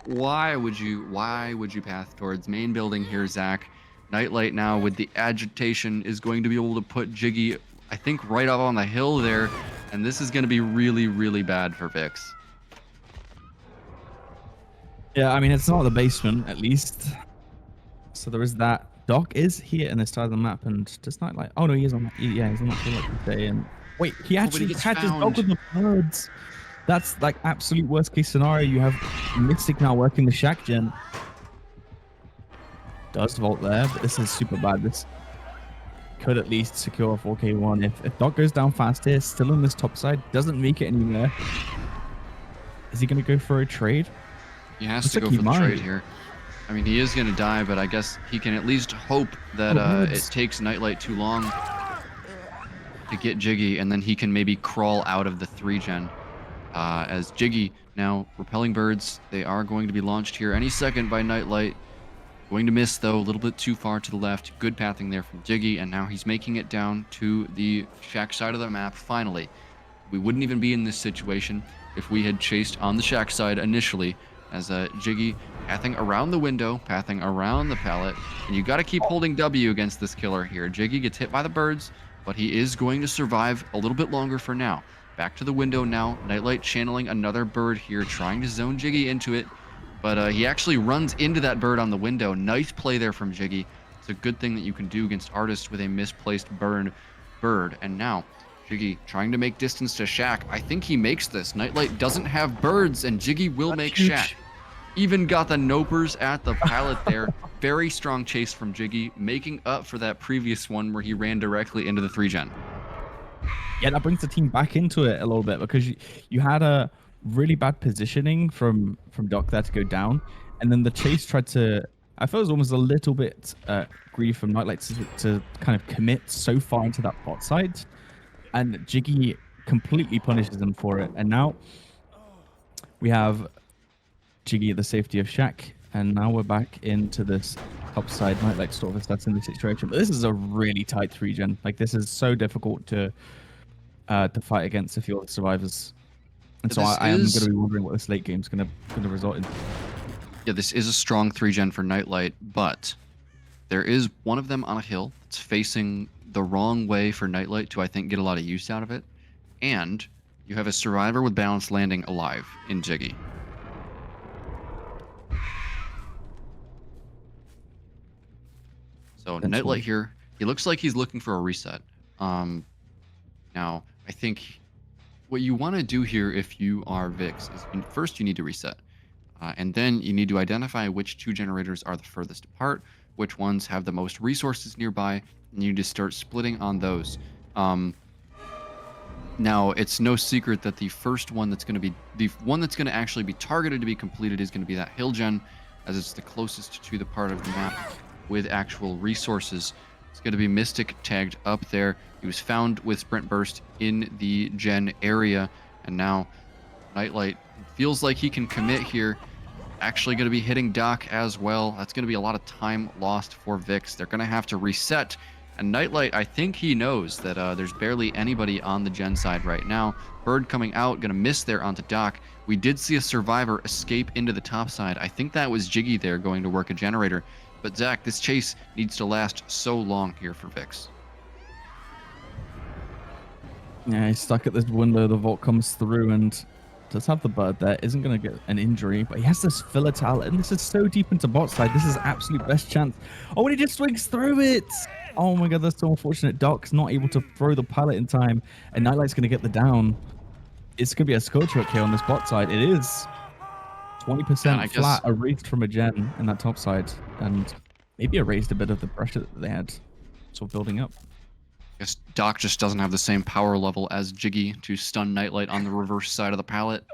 Why would you path towards main building here, Zach? Nightlight now with the agitation is going to be able to put Jiggy, I think, right up on the hill there, and this is going to be really, really bad for Vikzz. Yeah, I mean, it's not the basement, at least. So there is that. Doc is here in this side of the map, and does Nightlight... Oh, no, he is on... Yeah, he's on that hill like today, and... Wait, he actually catches Doc with the birds. That's, like, absolute worst-case scenario. You have Mystic now working the shack gen. Does vault there, but this is super bad. This could at least secure a 4K1. If Doc goes down fast here, still on this top side, doesn't make it anywhere. Is he going to go for a trade? He has to go for the trade here. I mean, he is going to die, but I guess he can at least hope that it takes Nightlight too long to get Jiggy, and then he can maybe crawl out of the 3-gen. As Jiggy now repelling birds, they are going to be launched here any second by Nightlight. Going to miss, though, a little bit too far to the left. Good pathing there from Jiggy, and now he's making it down to the shack side of the map, finally. We wouldn't even be in this situation if we had chased on the shack side initially, as Jiggy pathing around the window, pathing around the pallet, and you got to keep holding W against this killer here. Jiggy gets hit by the birds, but he is going to survive a little bit longer for now. Back to the window now. Nightlight channeling another bird here, trying to zone Jiggy into it. But he actually runs into that bird on the window. Nice play there from Jiggy. It's a good thing that you can do against Artist with a misplaced bird. And now, Jiggy trying to make distance to Shaq. I think he makes this. Nightlight doesn't have birds, and Jiggy will make Shaq. Even got the nopers at the pallet there. Very strong chase from Jiggy, making up for that previous one where he ran directly into the 3-gen. Yeah, that brings the team back into it a little bit, because you had a really bad positioning from Doc there to go down, and then the chase tried to, I felt it was almost a little bit greedy from Nightlight to kind of commit so far into that bot side, and Jiggy completely punishes them for it. And now we have Jiggy at the safety of Shaq, and now we're back into this top side. Nightlight sort of assessing the situation, but this is a really tight 3-gen. Like, this is so difficult to fight against if you're the survivors. And so I am going to be wondering what this late game is going to result in. Yeah, this is a strong 3-gen for Nightlight, but there is one of them on a hill. It's facing the wrong way for Nightlight to, I think, get a lot of use out of it. And you have a survivor with balanced landing alive in Jiggy. So Nightlight here, he looks like he's looking for a reset. Now, I think what you want to do here if you are Vikzz is first you need to reset. And then you need to identify which 2 generators are the furthest apart, which ones have the most resources nearby, and you just start splitting on those. Now, it's no secret that the first one that's going to be, the one that's going to actually be targeted to be completed is going to be that hill gen, as it's the closest to the part of the map with actual resources. It's going to be Mystic tagged up there. He was found with Sprint Burst in the gen area, and now Nightlight feels like he can commit here. Actually going to be hitting Doc as well. That's going to be a lot of time lost for Vikzz. They're going to have to reset, and Nightlight, I think he knows that there's barely anybody on the gen side right now. Bird coming out, going to miss there onto Doc. We did see a survivor escape into the top side. I think that was Jiggy there going to work a generator. But Zach, this chase needs to last so long here for Vikzz. Yeah, he's stuck at this window. The vault comes through and does have the bird there. Isn't going to get an injury, but he has this filler talent, and this is so deep into bot side. This is absolute best chance. Oh, and he just swings through it. Oh my god, that's so unfortunate. Doc's not able to throw the pallet in time, and Nightlight's going to get the down. It's going to be a scourge hook here on this bot side. It is 20% flat, erased from a gen in that top side, and maybe erased a bit of the pressure that they had sort of building up. I guess Doc just doesn't have the same power level as Jiggy to stun Nightlight on the reverse side of the pallet.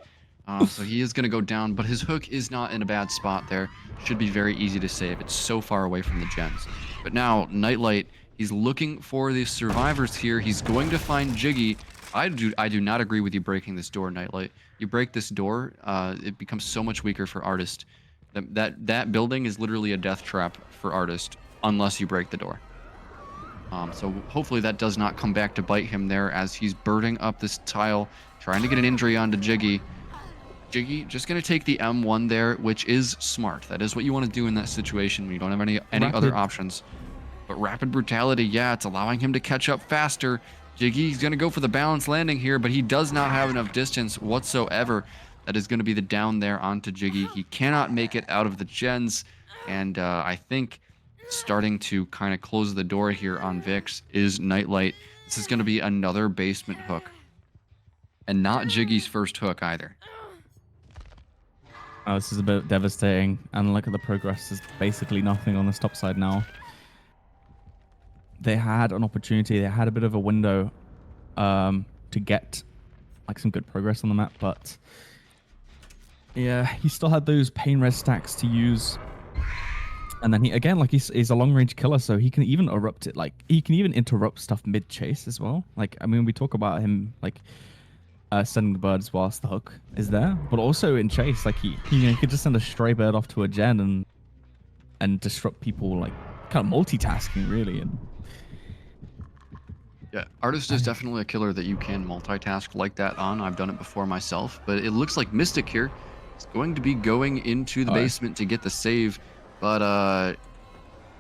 So he is going to go down, but his hook is not in a bad spot there. Should be very easy to save. It's so far away from the gens. But now, Nightlight, he's looking for the survivors here. He's going to find Jiggy. I do not agree with you breaking this door, Nightlight. You break this door, it becomes so much weaker for Artist. That building is literally a death trap for Artist, unless you break the door. So hopefully that does not come back to bite him there as he's birding up this tile, trying to get an injury onto Jiggy. Jiggy just going to take the M1 there, which is smart. That is what you want to do in that situation when you don't have any other options. But Rapid Brutality, yeah, it's allowing him to catch up faster. Jiggy's going to go for the balanced landing here, but he does not have enough distance whatsoever. That is going to be the down there onto Jiggy. He cannot make it out of the gens, and I think starting to kind of close the door here on Vikzz is Nightlight. This is going to be another basement hook, and not Jiggy's first hook either. Oh, this is a bit devastating, and look at the progress. There's basically nothing on the top side now. They had an opportunity. They had a bit of a window to get like some good progress on the map, but yeah, he still had those pain res stacks to use. And then he again, like he's a long range killer, so he can even erupt it. Like he can even interrupt stuff mid chase as well. Like I mean, we talk about him like sending the birds whilst the hook is there, but also in chase, like he could just send a stray bird off to a gen and disrupt people, like kind of multitasking really. And yeah, Artist is definitely a killer that you can multitask like that on. I've done it before myself, but it looks like Mystic here is going to be going into the basement to get the save, but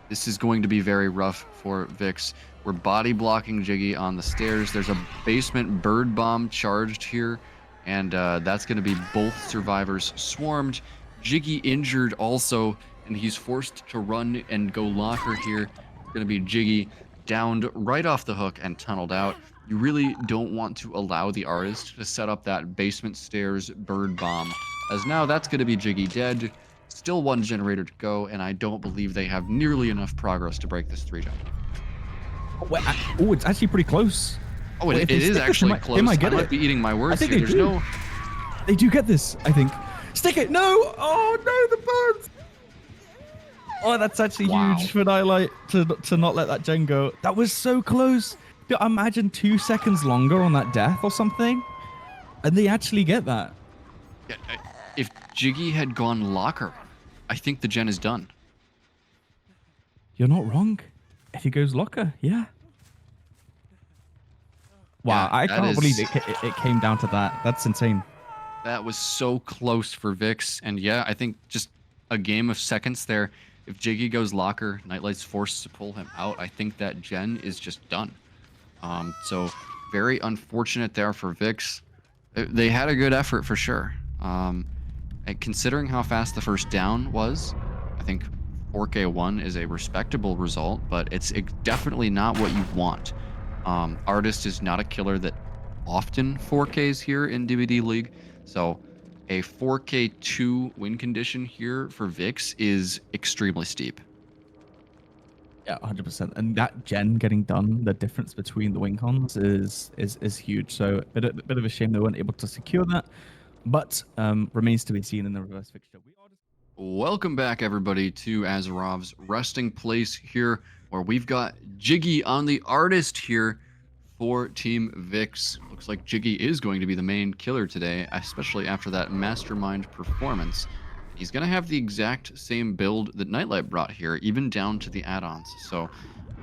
this is going to be very rough for Vikzz. We're body blocking Jiggy on the stairs. There's a basement bird bomb charged here, and that's going to be both survivors swarmed. Jiggy injured also, and he's forced to run and go locker here. It's going to be Jiggy downed right off the hook and tunneled out. You really don't want to allow the artist to set up that basement stairs bird bomb, as now that's going to be Jiggy dead. Still one generator to go, and I don't believe they have nearly enough progress to break this 3-gen. Oh, it's actually pretty close. Oh, it is actually close. They might get I it. might be eating my words I think here. they do. They do get this, I think. Stick it! No! Oh no, the birds! Oh, that's actually huge for Nightlight to not let that gen go. That was so close. Dude, imagine 2 seconds longer on that death or something, and they actually get that. Yeah, if Jiggy had gone locker, I think the gen is done. You're not wrong. If he goes locker, yeah. Wow, Yeah, I can't believe it came down to that. That's insane. That was so close for Vikzz, and yeah, I think just a game of seconds there. If Jiggy goes locker, Nightlight's forced to pull him out. I think that gen is just done. So very unfortunate there for Vikzz. They had a good effort for sure. And considering how fast the first down was, I think 4K1 is a respectable result, but it's definitely not what you want. Artist is not a killer that often 4Ks here in DBDLeague, so a 4K2 win condition here for Vikzz is extremely steep. Yeah, 100%. And that gen getting done, the difference between the win cons is huge. So a bit of a shame they weren't able to secure that, but remains to be seen in the reverse fixture. Welcome back, everybody, to Azarov's resting place here, where we've got Jiggy on the artist here for Team Vikzz. Looks like Jiggy is going to be the main killer today, especially after that Mastermind performance. He's going to have the exact same build that Nightlight brought here, even down to the add-ons. So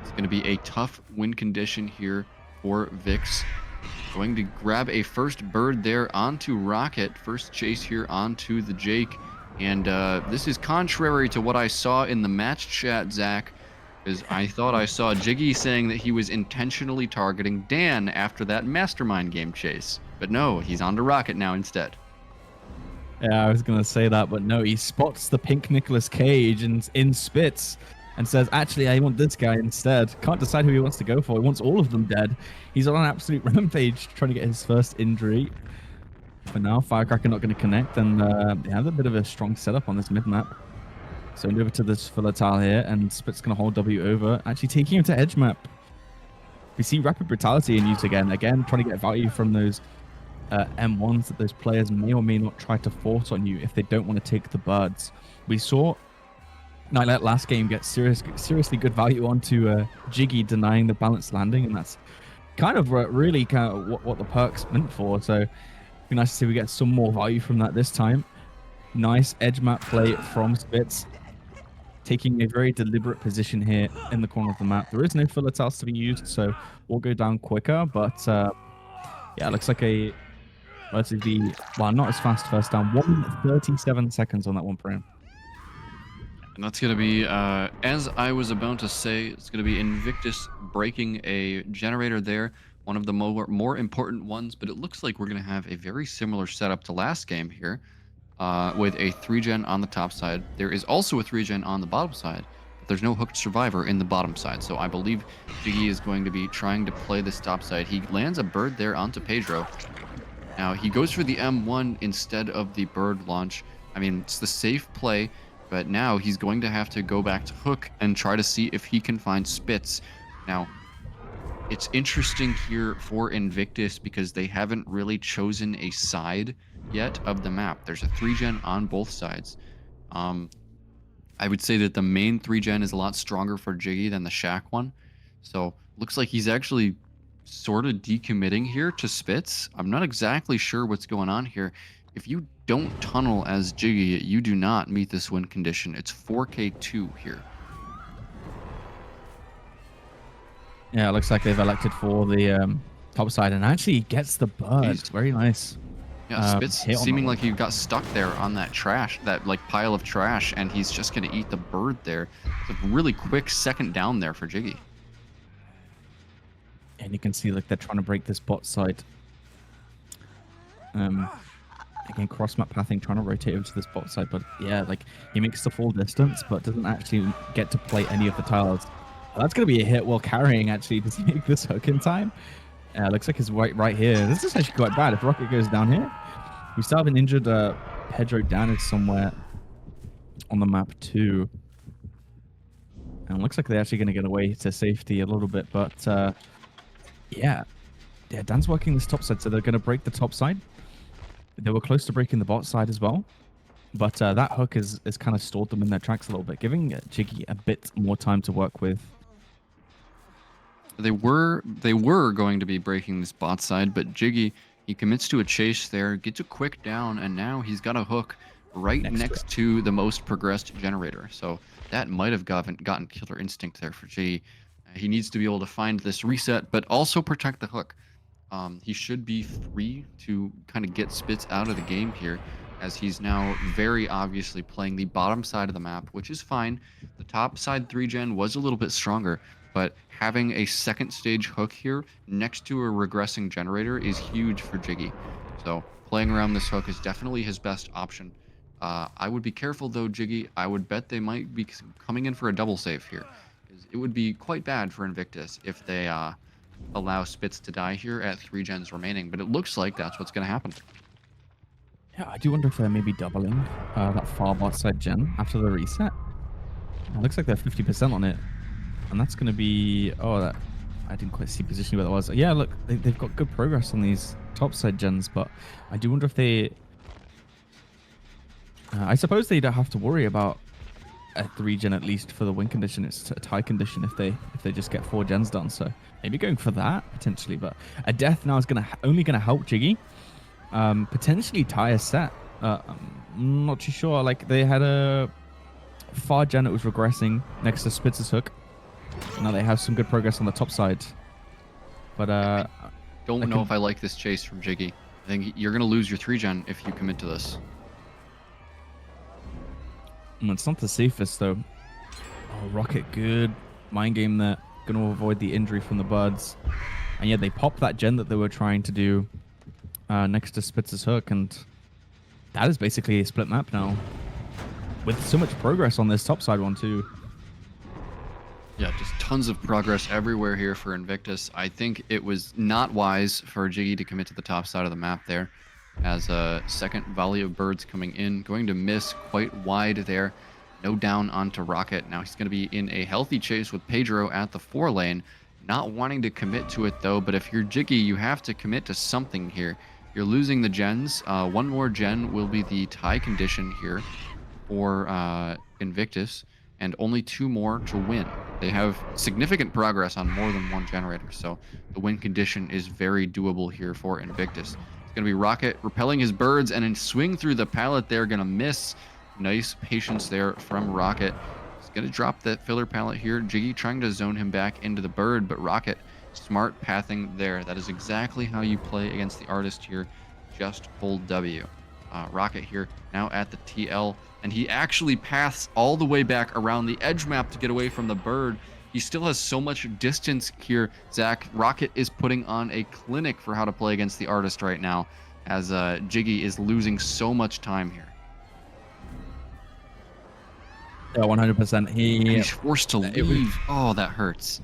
it's going to be a tough win condition here for Vikzz. Going to grab a first bird there onto Rocket. First chase here onto the Jake. And this is contrary to what I saw in the match chat, Zach, because I thought I saw Jiggy saying that he was intentionally targeting Dan after that Mastermind game chase. But no, he's on to Rocket now instead. Yeah, I was going to say that, but no, he spots the pink Nicolas Cage and in spits and says, actually, I want this guy instead. Can't decide who he wants to go for. He wants all of them dead. He's on an absolute rampage trying to get his first injury. For now, Firecracker not going to connect, and they have a bit of a strong setup on this mid-map. So over to this Volatile here, and Spit's going to hold W over, actually taking him to edge map. We see Rapid Brutality in use again, trying to get value from those M1s that those players may or may not try to force on you if they don't want to take the birds. We saw Nightlight last game get seriously good value onto Jiggy denying the balanced landing, and that's kind of really what the perk's meant for. So it'd be nice to see we get some more value from that this time. Nice edge map play from Spitz, taking a very deliberate position here in the corner of the map. There is no Volatiles to be used, so we'll go down quicker, but yeah, it looks like a relatively, well, not as fast first down. 1:37 seconds on that one Prion. And that's going to be, as I was about to say, it's going to be Invictus breaking a generator there, one of the more important ones, but it looks like we're going to have a very similar setup to last game here, with a 3-gen on the top side. There is also a 3-gen on the bottom side, but there's no hooked survivor in the bottom side, so I believe Jiggy is going to be trying to play this top side. He lands a bird there onto Pedro. Now, he goes for the M1 instead of the bird launch. I mean, it's the safe play, but now he's going to have to go back to hook and try to see if he can find Spitz. Now, it's interesting here for Invictus because they haven't really chosen a side yet of the map. There's a 3-gen on both sides. I would say that the main 3-gen is a lot stronger for Jiggy than the Shack one. So, looks like he's actually sort of decommitting here to Spitz. I'm not exactly sure what's going on here. If you don't tunnel as Jiggy, you do not meet this win condition. It's 4K2 here. Yeah, it looks like they've elected for the top side, and actually gets the bird. Very nice. Yeah, Spitz seeming like he got stuck there on that trash, that like pile of trash, and he's just going to eat the bird there. It's a really quick second down there for Jiggy. And you can see like they're trying to break this bot side. Again, cross map pathing, trying to rotate over to this bot side, but yeah, like he makes the full distance, but doesn't actually get to play any of the tiles. That's gonna be a hit while carrying. Actually, does he make this hook in time? Looks like he's right here. This is actually quite bad. If Rocket goes down here, we still have an injured Pedro damage somewhere on the map too. And it looks like they're actually going to get away to safety a little bit, but yeah, Dan's working this top side, so they're going to break the top side. They were close to breaking the bot side as well, but that hook is kind of stalled them in their tracks a little bit, giving Jiggy a bit more time to work with. They were going to be breaking this bot side, but Jiggy, he commits to a chase there, gets a quick down, and now he's got a hook right next to the most progressed generator. So that might have gotten killer instinct there for Jiggy. He needs to be able to find this reset, but also protect the hook. He should be free to kind of get Spitz out of the game here, as he's now very obviously playing the bottom side of the map, which is fine. The top side 3-gen was a little bit stronger, but having a second stage hook here next to a regressing generator is huge for Jiggy. So playing around this hook is definitely his best option. I would be careful though, Jiggy. I would bet they might be coming in for a double save here. It would be quite bad for Invictus if they allow Spitz to die here at 3 gens remaining, but it looks like that's what's going to happen. Yeah, I do wonder if they're maybe doubling that far bot side gen after the reset. It looks like they're 50% on it, and that's going to be... Oh, I didn't quite see positionally where that was. Yeah, look, they've got good progress on these top side gens, but I do wonder if they... I suppose they don't have to worry about a 3 gen at least for the win condition. It's a tie condition if they just get 4 gens done. So maybe going for that potentially, but a death now is only gonna help Jiggy potentially tie a set. I'm not too sure. Like they had a far gen that was regressing next to Spitz's hook. Now they have some good progress on the top side, but don't know if I like this chase from Jiggy. I think you're gonna lose your 3 gen if you commit to this. It's not the safest though. Oh, Rocket, good mind game there. Gonna avoid the injury from the buds. And yeah, they popped that gen that they were trying to do next to Spitz's hook, and that is basically a split map now. With so much progress on this top side one too. Yeah, just tons of progress everywhere here for Invictus. I think it was not wise for Jiggy to commit to the top side of the map there, as a second volley of birds coming in, going to miss quite wide there. No down onto Rocket. Now he's going to be in a healthy chase with Pedro at the 4 lane. Not wanting to commit to it though, but if you're Jiggy, you have to commit to something here. You're losing the gens. One more gen will be the tie condition here for Invictus, and only 2 more to win. They have significant progress on more than 1 generator, so the win condition is very doable here for Invictus. Going to be Rocket repelling his birds and then swing through the pallet there. Going to miss. Nice patience there from Rocket. He's going to drop that filler pallet here. Jiggy trying to zone him back into the bird, but Rocket smart pathing there. That is exactly how you play against the Artist here. Just hold W. Rocket here now at the TL, and he actually paths all the way back around the edge map to get away from the bird. He still has so much distance here, Zach. Rocket is putting on a clinic for how to play against the Artist right now, as Jiggy is losing so much time here. Yeah, 100%. He's forced to leave. Oh, that hurts.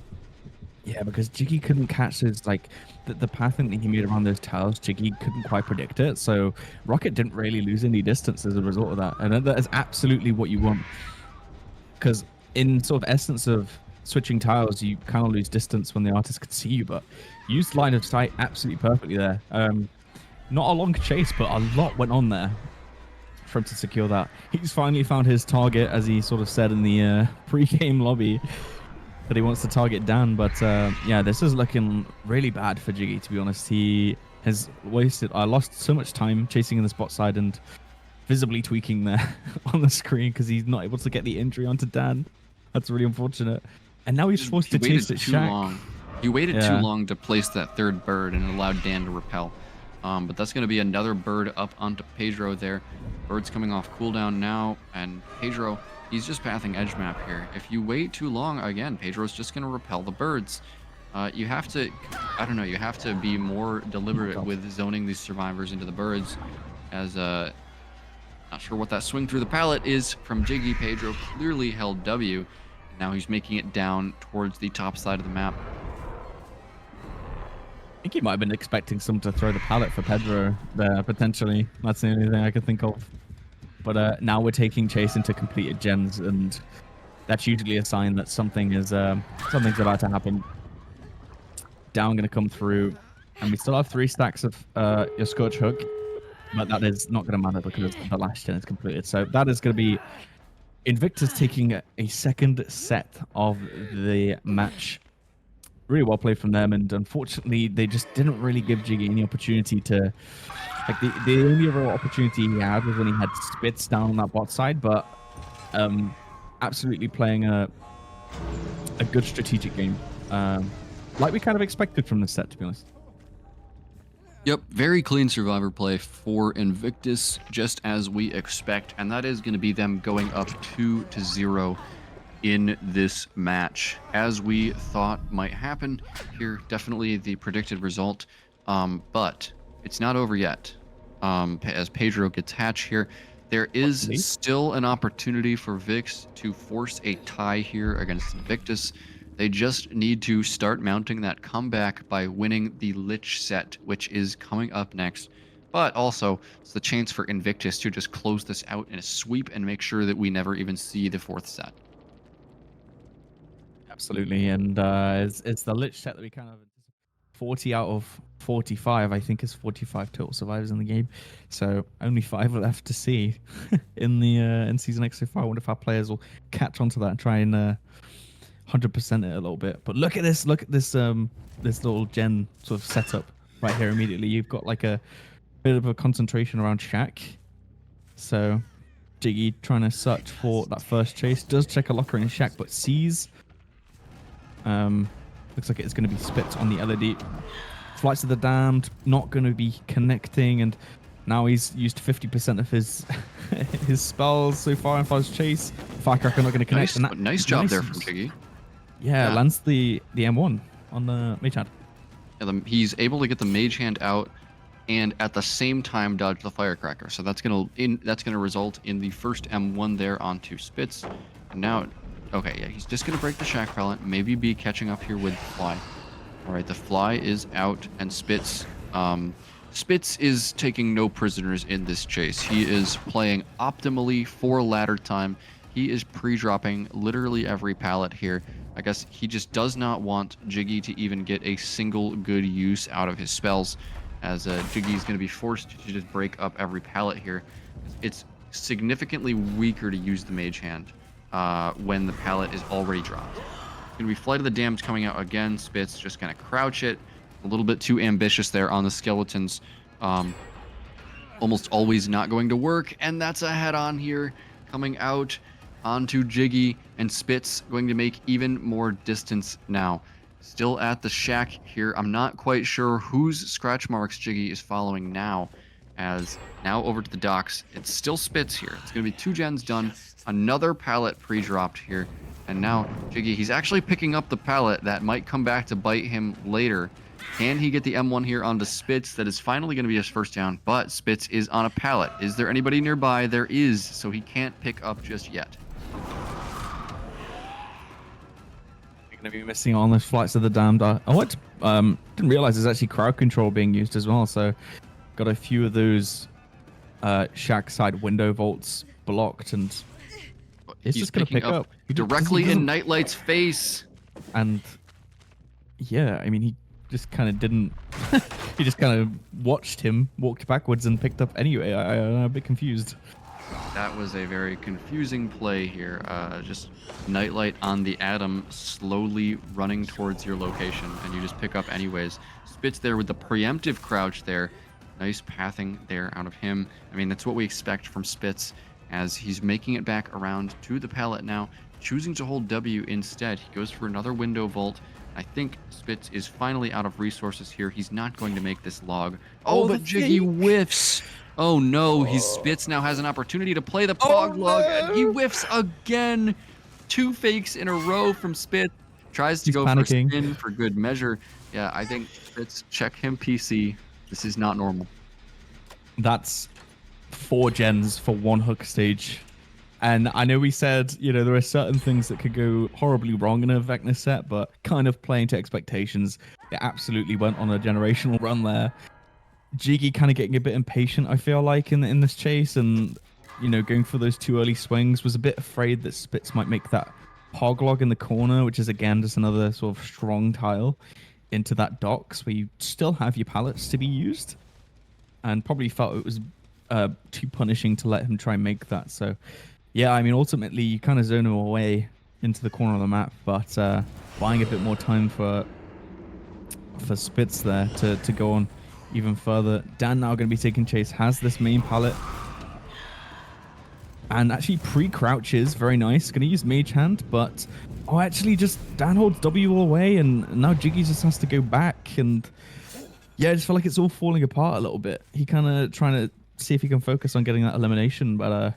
Yeah, because Jiggy couldn't catch his, like, the pathing that he made around those tiles. Jiggy couldn't quite predict it, so Rocket didn't really lose any distance as a result of that. And that is absolutely what you want. Because in sort of essence of switching tiles, you kind of lose distance when the Artist could see you, but used line of sight absolutely perfectly there. Not a long chase, but a lot went on there for him to secure that. He's finally found his target, as he sort of said in the pre-game lobby, that he wants to target Dan. But yeah, this is looking really bad for Jiggy, to be honest. He has lost so much time chasing in the spot side and visibly tweaking there on the screen because he's not able to get the injury onto Dan. That's really unfortunate. And now he's forced to chase it Shaq. He waited too long to place that 3rd bird and allowed Dan to repel. But that's going to be another bird up onto Pedro there. Bird's coming off cooldown now, and Pedro, he's just pathing edge map here. If you wait too long, again, Pedro's just going to repel the birds. You have to, I don't know, you have to be more deliberate with zoning these survivors into the birds, as not sure what that swing through the pallet is from Jiggy. Pedro clearly held W, and now he's making it down towards the top side of the map. I think he might have been expecting someone to throw the pallet for Pedro there, potentially. That's the only thing I could think of. But now we're taking chase into completed gens, and that's usually a sign that something is something's about to happen. Down going to come through, and we still have 3 stacks of your Scorch Hook, but that is not going to matter because the last gen is completed. So that is going to be Invictus taking a second set of the match. Really well played from them, and unfortunately they just didn't really give Jiggy any opportunity to, like, the only real opportunity he had was when he had Spitz down on that bot side, but absolutely playing a good strategic game, like we kind of expected from this set, to be honest. Yep, very clean survivor play for Invictus, just as we expect, and that is going to be them going up 2-0 in this match, as we thought might happen here. Definitely the predicted result, but it's not over yet. As Pedro gets hatch here, there is still an opportunity for Vikzz to force a tie here against Invictus. They just need to start mounting that comeback by winning the Lich set, which is coming up next. But also, it's the chance for Invictus to just close this out in a sweep and make sure that we never even see the 4th set. Absolutely, and it's the Lich set that we kind of 40 out of 45, I think, is 45 total survivors in the game. So only 5 are left to see in the in Season X so far. I wonder if our players will catch on to that and try and 100% it a little bit. But look at this this little gen sort of setup right here immediately. You've got like a bit of a concentration around Shack. So Jiggy trying to search for that first chase, does check a locker in Shack, but sees looks like it's going to be Spitz on the LED. Flights of the Damned not going to be connecting, and now he's used 50% of his his spells so far in his chase. Firecracker not going to connect. Nice job there from Jiggy. Yeah, lands the M1 on the Mage Hand. Yeah, he's able to get the Mage Hand out, and at the same time dodge the Firecracker. So that's gonna result in the first M1 there onto Spitz. And now, okay, yeah, he's just gonna break the Shack Pallet. Maybe be catching up here with the Fly. All right, the Fly is out, and Spitz is taking no prisoners in this chase. He is playing optimally for ladder time. He is pre-dropping literally every pallet here. I guess he just does not want Jiggy to even get a single good use out of his spells, as Jiggy is going to be forced to just break up every pallet here. It's significantly weaker to use the Mage Hand when the pallet is already dropped. It's going to be Flight of the Damned coming out again. Spitz just going to crouch it. A little bit too ambitious there on the skeletons. Almost always not going to work, and that's a head-on here coming out onto Jiggy, and Spitz going to make even more distance now. Still at the Shack here. I'm not quite sure whose scratch marks Jiggy is following now, as now over to the docks. It's still Spitz here. It's going to be 2 gens done. Another pallet pre-dropped here, and now Jiggy, he's actually picking up the pallet that might come back to bite him later. Can he get the M1 here onto Spitz? That is finally going to be his first down, but Spitz is on a pallet. Is there anybody nearby? There is, so he can't pick up just yet. Going to be missing on the Flights of the Damned. Didn't realize there's actually crowd control being used as well, so got a few of those Shack side window vaults blocked, and it's just going to pick up directly in Nightlight's face. And yeah, I mean, he just kind of didn't he just kind of watched him, walked backwards, and picked up anyway. I'm a bit confused. That was a very confusing play here. Just Nightlight on the Atom, slowly running towards your location, and you just pick up anyways. Spitz there with the preemptive crouch there. Nice pathing there out of him. I mean, that's what we expect from Spitz, as he's making it back around to the pallet now, choosing to hold W instead. He goes for another window vault. I think Spitz is finally out of resources here. He's not going to make this log. Oh, but Jiggy whiffs. Oh no, his Spitz now has an opportunity to play the pog log, and he whiffs again. 2 fakes in a row from Spitz, Tries to He's go panicking. for spin for good measure. Yeah, I think let's check him PC. This is not normal. That's 4 gens for 1 hook stage. And I know we said, you know, there are certain things that could go horribly wrong in a Vecna set, but kind of playing to expectations, it absolutely went on a generational run there. Jiggy kind of getting a bit impatient, I feel like, in this chase, and, you know, going for those 2 early swings, was a bit afraid that Spitz might make that hoglog in the corner, which is, again, just another sort of strong tile into that docks where you still have your pallets to be used, and probably felt it was too punishing to let him try and make that. So yeah, I mean, ultimately you kind of zone him away into the corner of the map, but buying a bit more time for Spitz there to go on even further. Dan now going to be taking chase, has this main pallet, and actually pre-crouches, very nice. Going to use Mage Hand, but actually just Dan holds W all away, and now Jiggy just has to go back, and yeah, I just feel like it's all falling apart a little bit. He kind of trying to see if he can focus on getting that elimination, but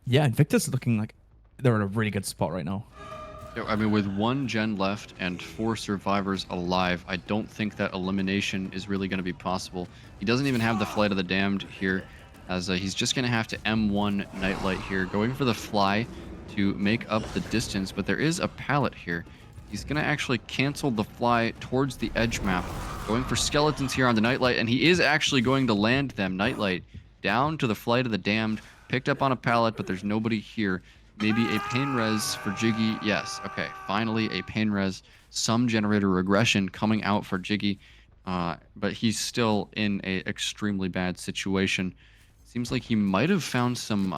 yeah, Invictus is looking like they're in a really good spot right now. I mean, with 1 gen left and 4 survivors alive, I don't think that elimination is really going to be possible. He doesn't even have the Flight of the Damned here, as he's just going to have to M1 Nightlight here, going for the fly to make up the distance, but there is a pallet here. He's going to actually cancel the fly towards the edge map, going for skeletons here on the Nightlight, and he is actually going to land them. Nightlight down to the Flight of the Damned, picked up on a pallet, but there's nobody here. Maybe a pain res for Jiggy. Yes, okay, finally a pain res. Some generator regression coming out for Jiggy, but he's still in a extremely bad situation. Seems like he might have found some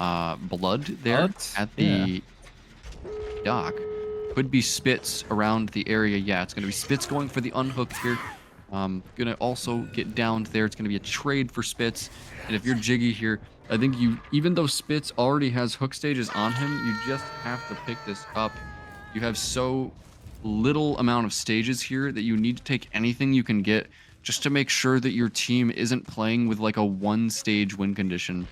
blood there at the dock. Could be Spitz around the area. Yeah, it's going to be Spitz going for the unhook here. Going to also get downed there. It's going to be a trade for Spitz. And if you're Jiggy here, I think you, even though Spitz already has hook stages on him, you just have to pick this up. You have so little amount of stages here that you need to take anything you can get just to make sure that your team isn't playing with like a 1-stage win condition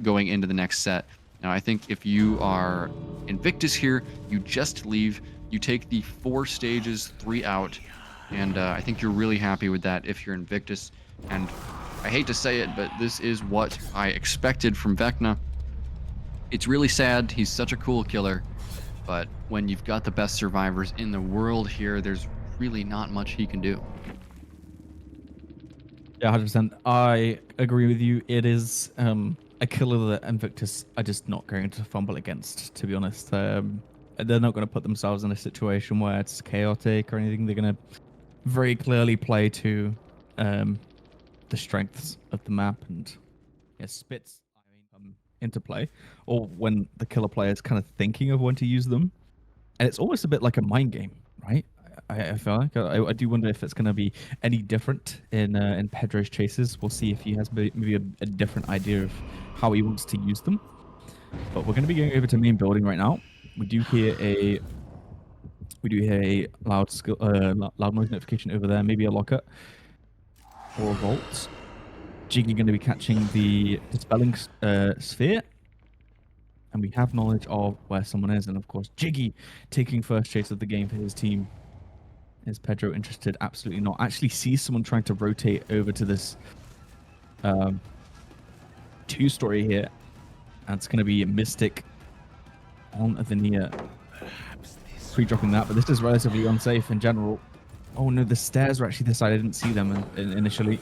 going into the next set. Now, I think if you are Invictus here, you just leave, you take the 4 stages, 3 out, and I think you're really happy with that if you're Invictus. And I hate to say it, but this is what I expected from Vecna. It's really sad. He's such a cool killer, but when you've got the best survivors in the world here, there's really not much he can do. Yeah, 100%. I agree with you. It is a killer that Invictus are just not going to fumble against, to be honest. They're not going to put themselves in a situation where it's chaotic or anything. They're going to very clearly play to the strengths of the map, and Spitz into play, or when the killer player is kind of thinking of when to use them. And it's almost a bit like a mind game, right? I feel like I do wonder if it's going to be any different in Pedro's chases. We'll see if he has maybe a different idea of how he wants to use them. But we're going to be going over to main building right now. We do hear a loud noise notification over there, maybe a locker or a vault. Jiggy going to be catching the dispelling sphere. And we have knowledge of where someone is, and of course Jiggy taking first chase of the game for his team. Is Pedro interested? Absolutely not. Actually sees someone trying to rotate over to this 2-story here. And it's going to be a Mystic on a Veneer. Pre-dropping that, but this is relatively unsafe in general. Oh no, the stairs are actually this side. I didn't see them initially.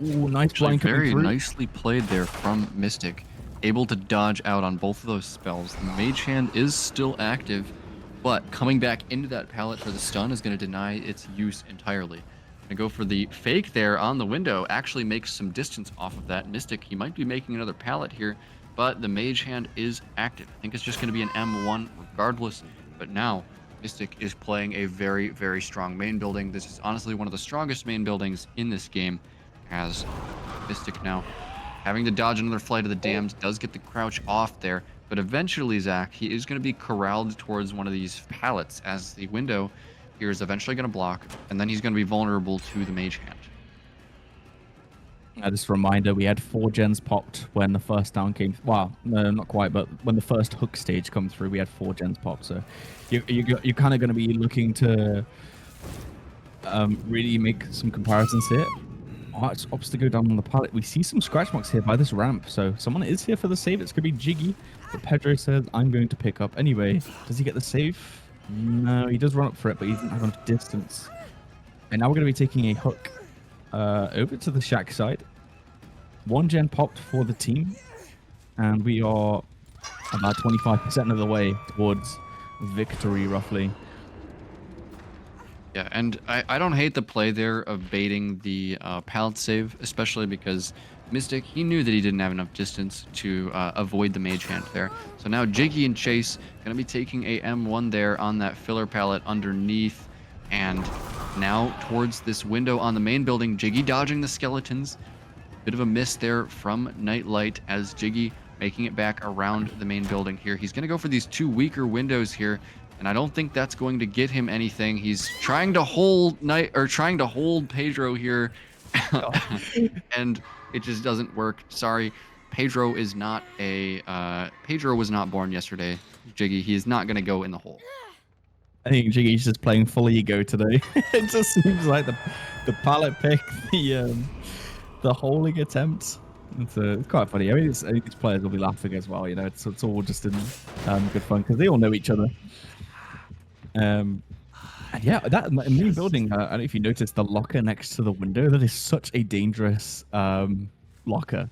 Ooh, nice blind coming through. Very nicely played there from Mystic. Able to dodge out on both of those spells. The Mage Hand is still active, but coming back into that pallet for the stun is going to deny its use entirely. Gonna go for the fake there on the window, actually makes some distance off of that. Mystic, he might be making another pallet here, but the Mage Hand is active. I think it's just going to be an M1 regardless, but now Mystic is playing a very, very strong main building. This is honestly one of the strongest main buildings in this game, as Mystic now having to dodge another Flight of the Damned, does get the crouch off there, but eventually, Zach, he is going to be corralled towards one of these pallets as the window here is eventually going to block, and then he's going to be vulnerable to the Mage Hand. Just a reminder, we had 4 gens popped when the first down came. Well, no, not quite, but when the first hook stage comes through, we had 4 gens popped. So you're kind of going to be looking to really make some comparisons here. Oh, it's opts to go down on the pallet. We see some scratch marks here by this ramp. So someone is here for the save. It's going to be Jiggy. But Pedro says, I'm going to pick up anyway. Does he get the save? No, he does run up for it, but he doesn't have enough distance. And now we're going to be taking a hook over to the shack side. 1 gen popped for the team. And we are about 25% of the way towards victory, roughly. Yeah, and I don't hate the play there of baiting the pallet save, especially because Mystic, he knew that he didn't have enough distance to avoid the mage hand there. So now Jiggy and Chase going to be taking a M1 there on that filler pallet underneath. And now towards this window on the main building, Jiggy dodging the skeletons. Bit of a miss there from Nightlight as Jiggy making it back around the main building here. He's going to go for these 2 weaker windows here. And I don't think that's going to get him anything. He's trying to hold Pedro here, and it just doesn't work. Sorry, Pedro is not a Pedro was not born yesterday. Jiggy, he is not going to go in the hole. I think Jiggy's just playing full ego today. It just seems like the pallet pick, the holding attempt. It's quite funny. I mean, I think these players will be laughing as well. You know, it's all just in good fun because they all know each other. And yeah, that main building. I don't know if you noticed the locker next to the window. That is such a dangerous locker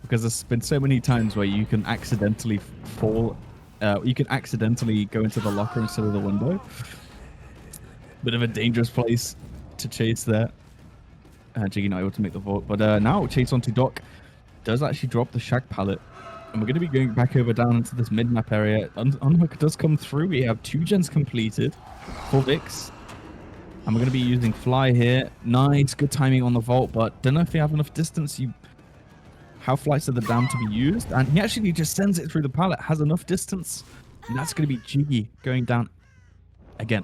because there's been so many times where you can accidentally fall. You can accidentally go into the locker instead of the window. Bit of a dangerous place to chase there. Jiggy not able to make the vault, but now chase onto Doc. Does actually drop the shack pallet. And we're going to be going back over down into this mid-map area. Unhook does come through. We have 2 gens completed for Vikzz. And we're going to be using Fly here. Nice, good timing on the vault, but don't know if they have enough distance. How flights are the dam to be used? And he actually just sends it through the pallet, has enough distance. And that's going to be Jiggy going down again.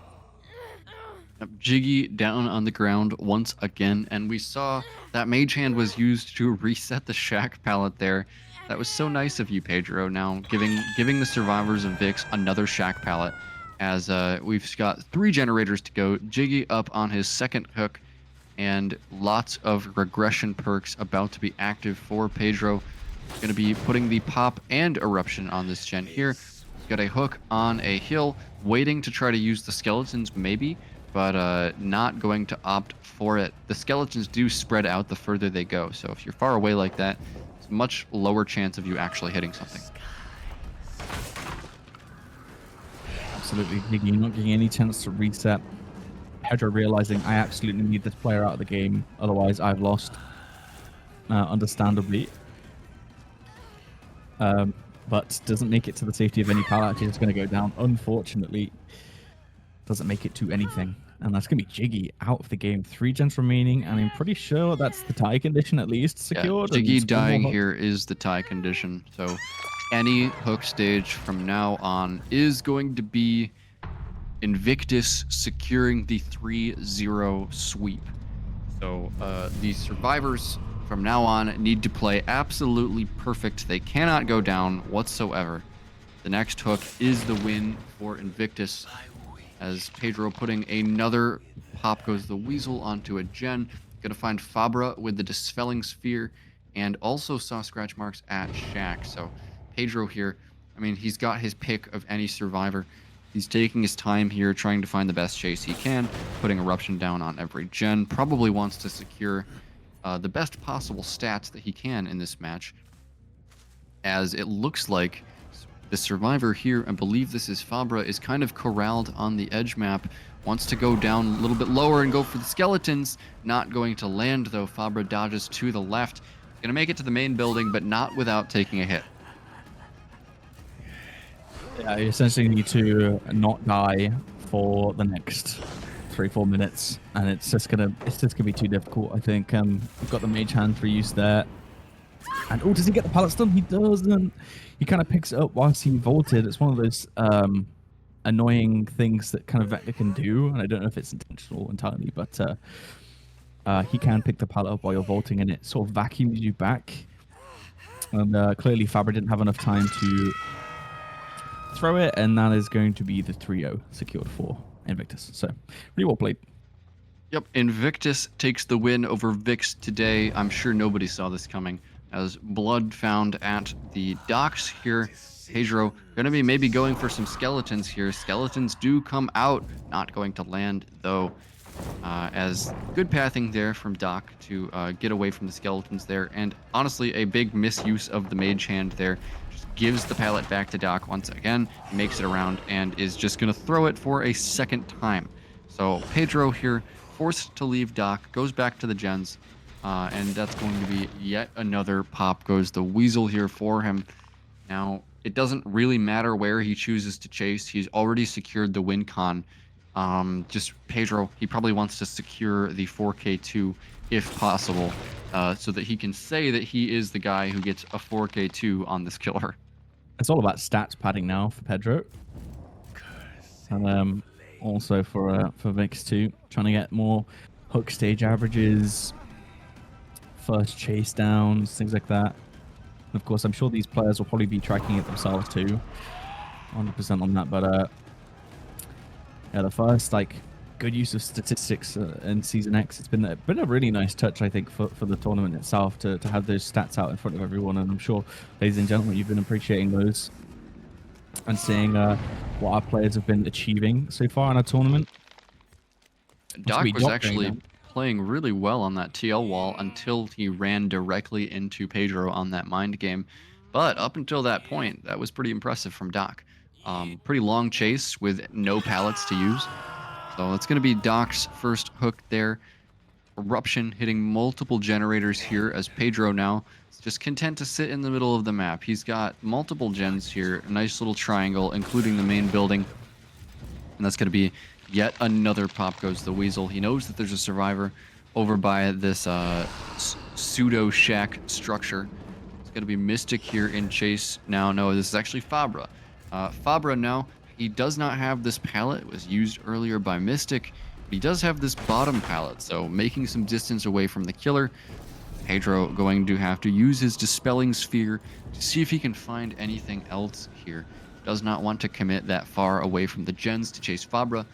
Jiggy down on the ground once again. And we saw that mage hand was used to reset the shack pallet there. That was so nice of you, Pedro. Now giving the survivors of Vikzz another shack pallet, as we've got 3 generators to go. Jiggy up on his second hook, and lots of regression perks about to be active for Pedro. Going to be putting the pop and eruption on this gen here. He's got a hook on a hill, waiting to try to use the skeletons maybe, but not going to opt for it. The skeletons do spread out the further they go, so if you're far away like that, much lower chance of you actually hitting something. Absolutely, Jiggy not getting any chance to reset. Pedro realizing I absolutely need this player out of the game, otherwise I've lost. Understandably. But doesn't make it to the safety of any pallet. He's just going to go down. Unfortunately, doesn't make it to anything. And that's going to be Jiggy out of the game. 3 gens remaining, and I'm pretty sure that's the tie condition at least secured. Yeah, Jiggy dying here is the tie condition. So any hook stage from now on is going to be Invictus securing the 3-0 sweep. So the survivors from now on need to play absolutely perfect. They cannot go down whatsoever. The next hook is the win for Invictus, as Pedro putting another pop goes the weasel onto a gen. Gonna find Fabra with the Dispelling Sphere, and also saw scratch marks at Shack. So Pedro here, I mean, he's got his pick of any survivor. He's taking his time here, trying to find the best chase he can, putting eruption down on every gen. Probably wants to secure the best possible stats that he can in this match, as it looks like the survivor here, I believe this is Fabra, is kind of corralled on the edge map. Wants to go down a little bit lower and go for the skeletons. Not going to land, though. Fabra dodges to the left. Going to make it to the main building, but not without taking a hit. Yeah, you essentially need to not die for the next 3-4 minutes, and it's just gonna be too difficult. I think we've got the mage hand for use there. And oh, does he get the pallet stun? He doesn't. He kind of picks it up whilst he vaulted. It's one of those annoying things that kind of Vecna can do, and I don't know if it's intentional entirely, but he can pick the pallet up while you're vaulting, and it sort of vacuums you back. And clearly Fabra didn't have enough time to throw it, and that is going to be the 3-0 secured for Invictus. So, pretty well played. Yep, Invictus takes the win over Vikzz today. I'm sure nobody saw this coming, as blood found at the docks here. Pedro going to be maybe going for some skeletons here. Skeletons do come out, not going to land though, as good pathing there from Doc to get away from the skeletons there. And honestly, a big misuse of the mage hand there. Just gives the pallet back to Doc once again, makes it around, and is just going to throw it for a second time. So Pedro here, forced to leave Doc, goes back to the gens, and that's going to be yet another pop. Goes the Weasel here for him. Now, it doesn't really matter where he chooses to chase. He's already secured the win con. Just Pedro, he probably wants to secure the 4K2 if possible, so that he can say that he is the guy who gets a 4K2 on this killer. It's all about stats padding now for Pedro. And also for Vikzz too, trying to get more hook stage averages, first chase downs, things like that. And of course, I'm sure these players will probably be tracking it themselves too, 100% on that. But yeah, the first good use of statistics in Season X, it's been a really nice touch, I think, for the tournament itself to have those stats out in front of everyone. And I'm sure, ladies and gentlemen, you've been appreciating those and seeing what our players have been achieving so far in our tournament. Doc was actually playing really well on that TL wall until he ran directly into Pedro on that mind game. But up until that point, that was pretty impressive from Doc. Pretty long chase with no pallets to use. So it's going to be Doc's first hook there. Eruption hitting multiple generators here, as Pedro now is just content to sit in the middle of the map. He's got multiple gens here, a nice little triangle, including the main building. And that's going to be yet another pop. Goes the Weasel. He knows that there's a survivor over by this pseudo shack structure. It's going to be Mystic here in chase now. No, this is actually Fabra. Fabra now, he does not have this pallet. It was used earlier by Mystic. He does have this bottom pallet, so making some distance away from the killer. Pedro going to have to use his Dispelling Sphere to see if he can find anything else here. Does not want to commit that far away from the gens to chase Fabra.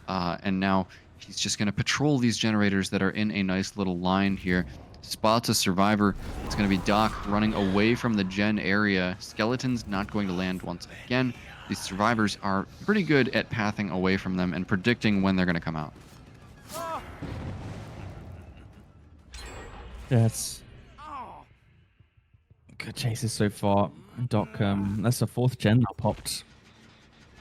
And now he's just going to patrol these generators that are in a nice little line here. Spots a survivor. It's going to be Doc running away from the gen area. Skeletons not going to land once again. These survivors are pretty good at pathing away from them and predicting when they're going to come out. Yes. Good chases so far. Doc, that's the 4th gen that popped.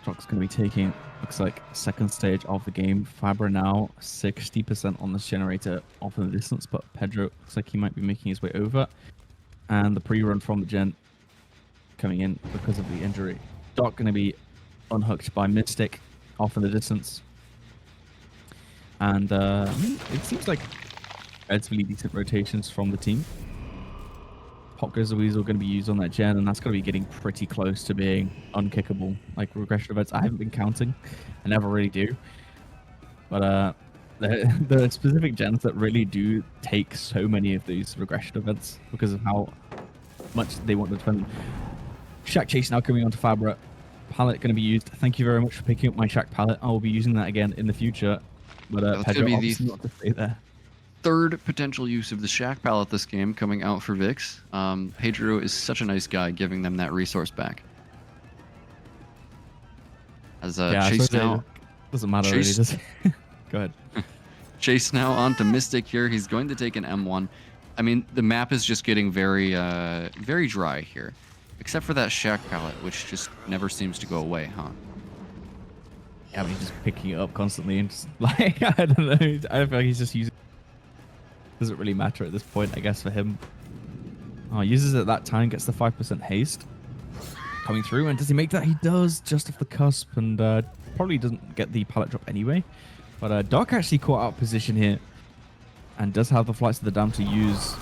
Doc's going to be taking, looks like, second stage of the game. Fabra now 60% on this generator off in the distance, but Pedro looks like he might be making his way over. And the pre-run from the gen coming in because of the injury. Doc going to be unhooked by Mystic off in the distance. And it seems like relatively decent rotations from the team. Pop goes the Weasel going to be used on that gen, and that's going to be getting pretty close to being unkickable. Like regression events, I haven't been counting. I never really do. But the specific gens that really do take so many of these regression events because of how much they want to defend. Shack chase now coming onto Fabra. Pallet going to be used. Thank you very much for picking up my Shack pallet. I will be using that again in the future. But Pedro obviously not to stay there. Third potential use of the Shack pallet this game coming out for Vikzz. Pedro is such a nice guy giving them that resource back. As Chase now... Doesn't matter really, does it? Go ahead. Chase now onto Mystic here. He's going to take an M1. I mean, the map is just getting very, very dry here. Except for that Shack pallet, which just never seems to go away, huh? Yeah, but he's just picking it up constantly and just like, I don't know. I feel like he's just using... Doesn't really matter at this point, I guess, for him. Oh, uses it that time, gets the 5% haste coming through, and does he make that? He does, just off the cusp, and probably doesn't get the pallet drop anyway. But Doc actually caught out position here, and does have the flights of the dam to use.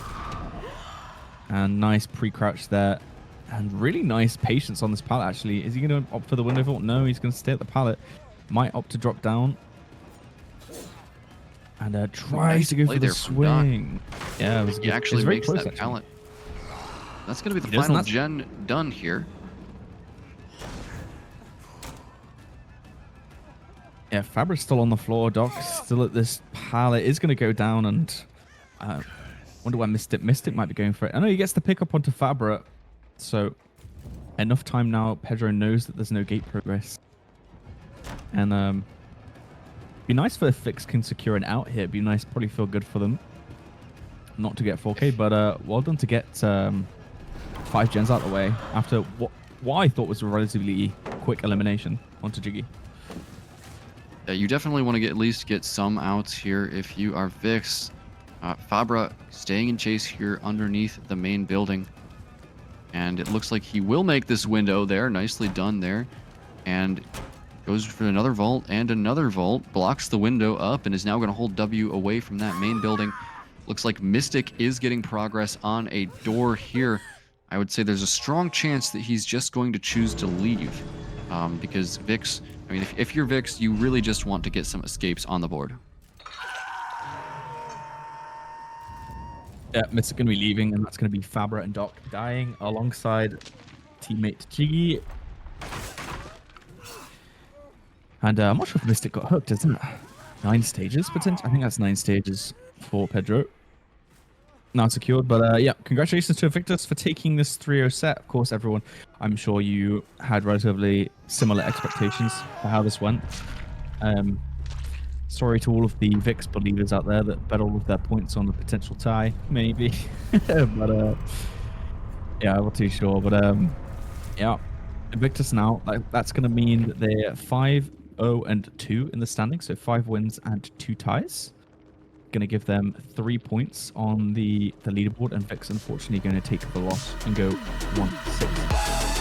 And nice pre-crouch there, and really nice patience on this pallet, actually. Is he going to opt for the window vault? No, he's going to stay at the pallet. Might opt to drop down. And tries Nice to go play for the there from Doc. swing. Yeah, it was He good. actually It's very makes close, that actually. pallet. That's going to be the He does, and final that's- gen done here. Yeah, Fabra's still on the floor. Doc's still at this pallet. Is going to go down, and wonder why Mystic might be going for it. I know he gets the pick up onto Fabra, so enough time now. Pedro knows that there's no gate progress, and be nice if Vikzz can secure an out here. Be nice, probably feel good for them not to get 4K, but well done to get 5 gens out of the way after what I thought was a relatively quick elimination onto Jiggy. Yeah, you definitely want to at least get some outs here if you are Vikzz. Fabra staying in chase here underneath the main building. And it looks like he will make this window there. Nicely done there. And goes for another vault and another vault. Blocks the window up and is now going to hold W away from that main building. Looks like Mystic is getting progress on a door here. I would say there's a strong chance that he's just going to choose to leave. Because Vikzz, I mean, if you're Vikzz, you really just want to get some escapes on the board. Yeah, Mystic going to be leaving, and that's going to be Fabra and Doc dying alongside teammate Jiggy. And I'm not sure if Mystic got hooked, isn't it? 9 stages, potentially? I think that's 9 stages for Pedro. Not secured, but yeah, congratulations to Invictus for taking this 3-0 set. Of course, everyone, I'm sure you had relatively similar expectations for how this went. Sorry to all of the Vikzz believers out there that bet all of their points on the potential tie, maybe. But yeah, I'm not too sure. But yeah, Invictus now, that's going to mean that they're 5-0-2 in the standings, so 5 wins and 2 ties. Going to give them 3 points on the leaderboard, and Vikzz unfortunately going to take the loss and go 1-6.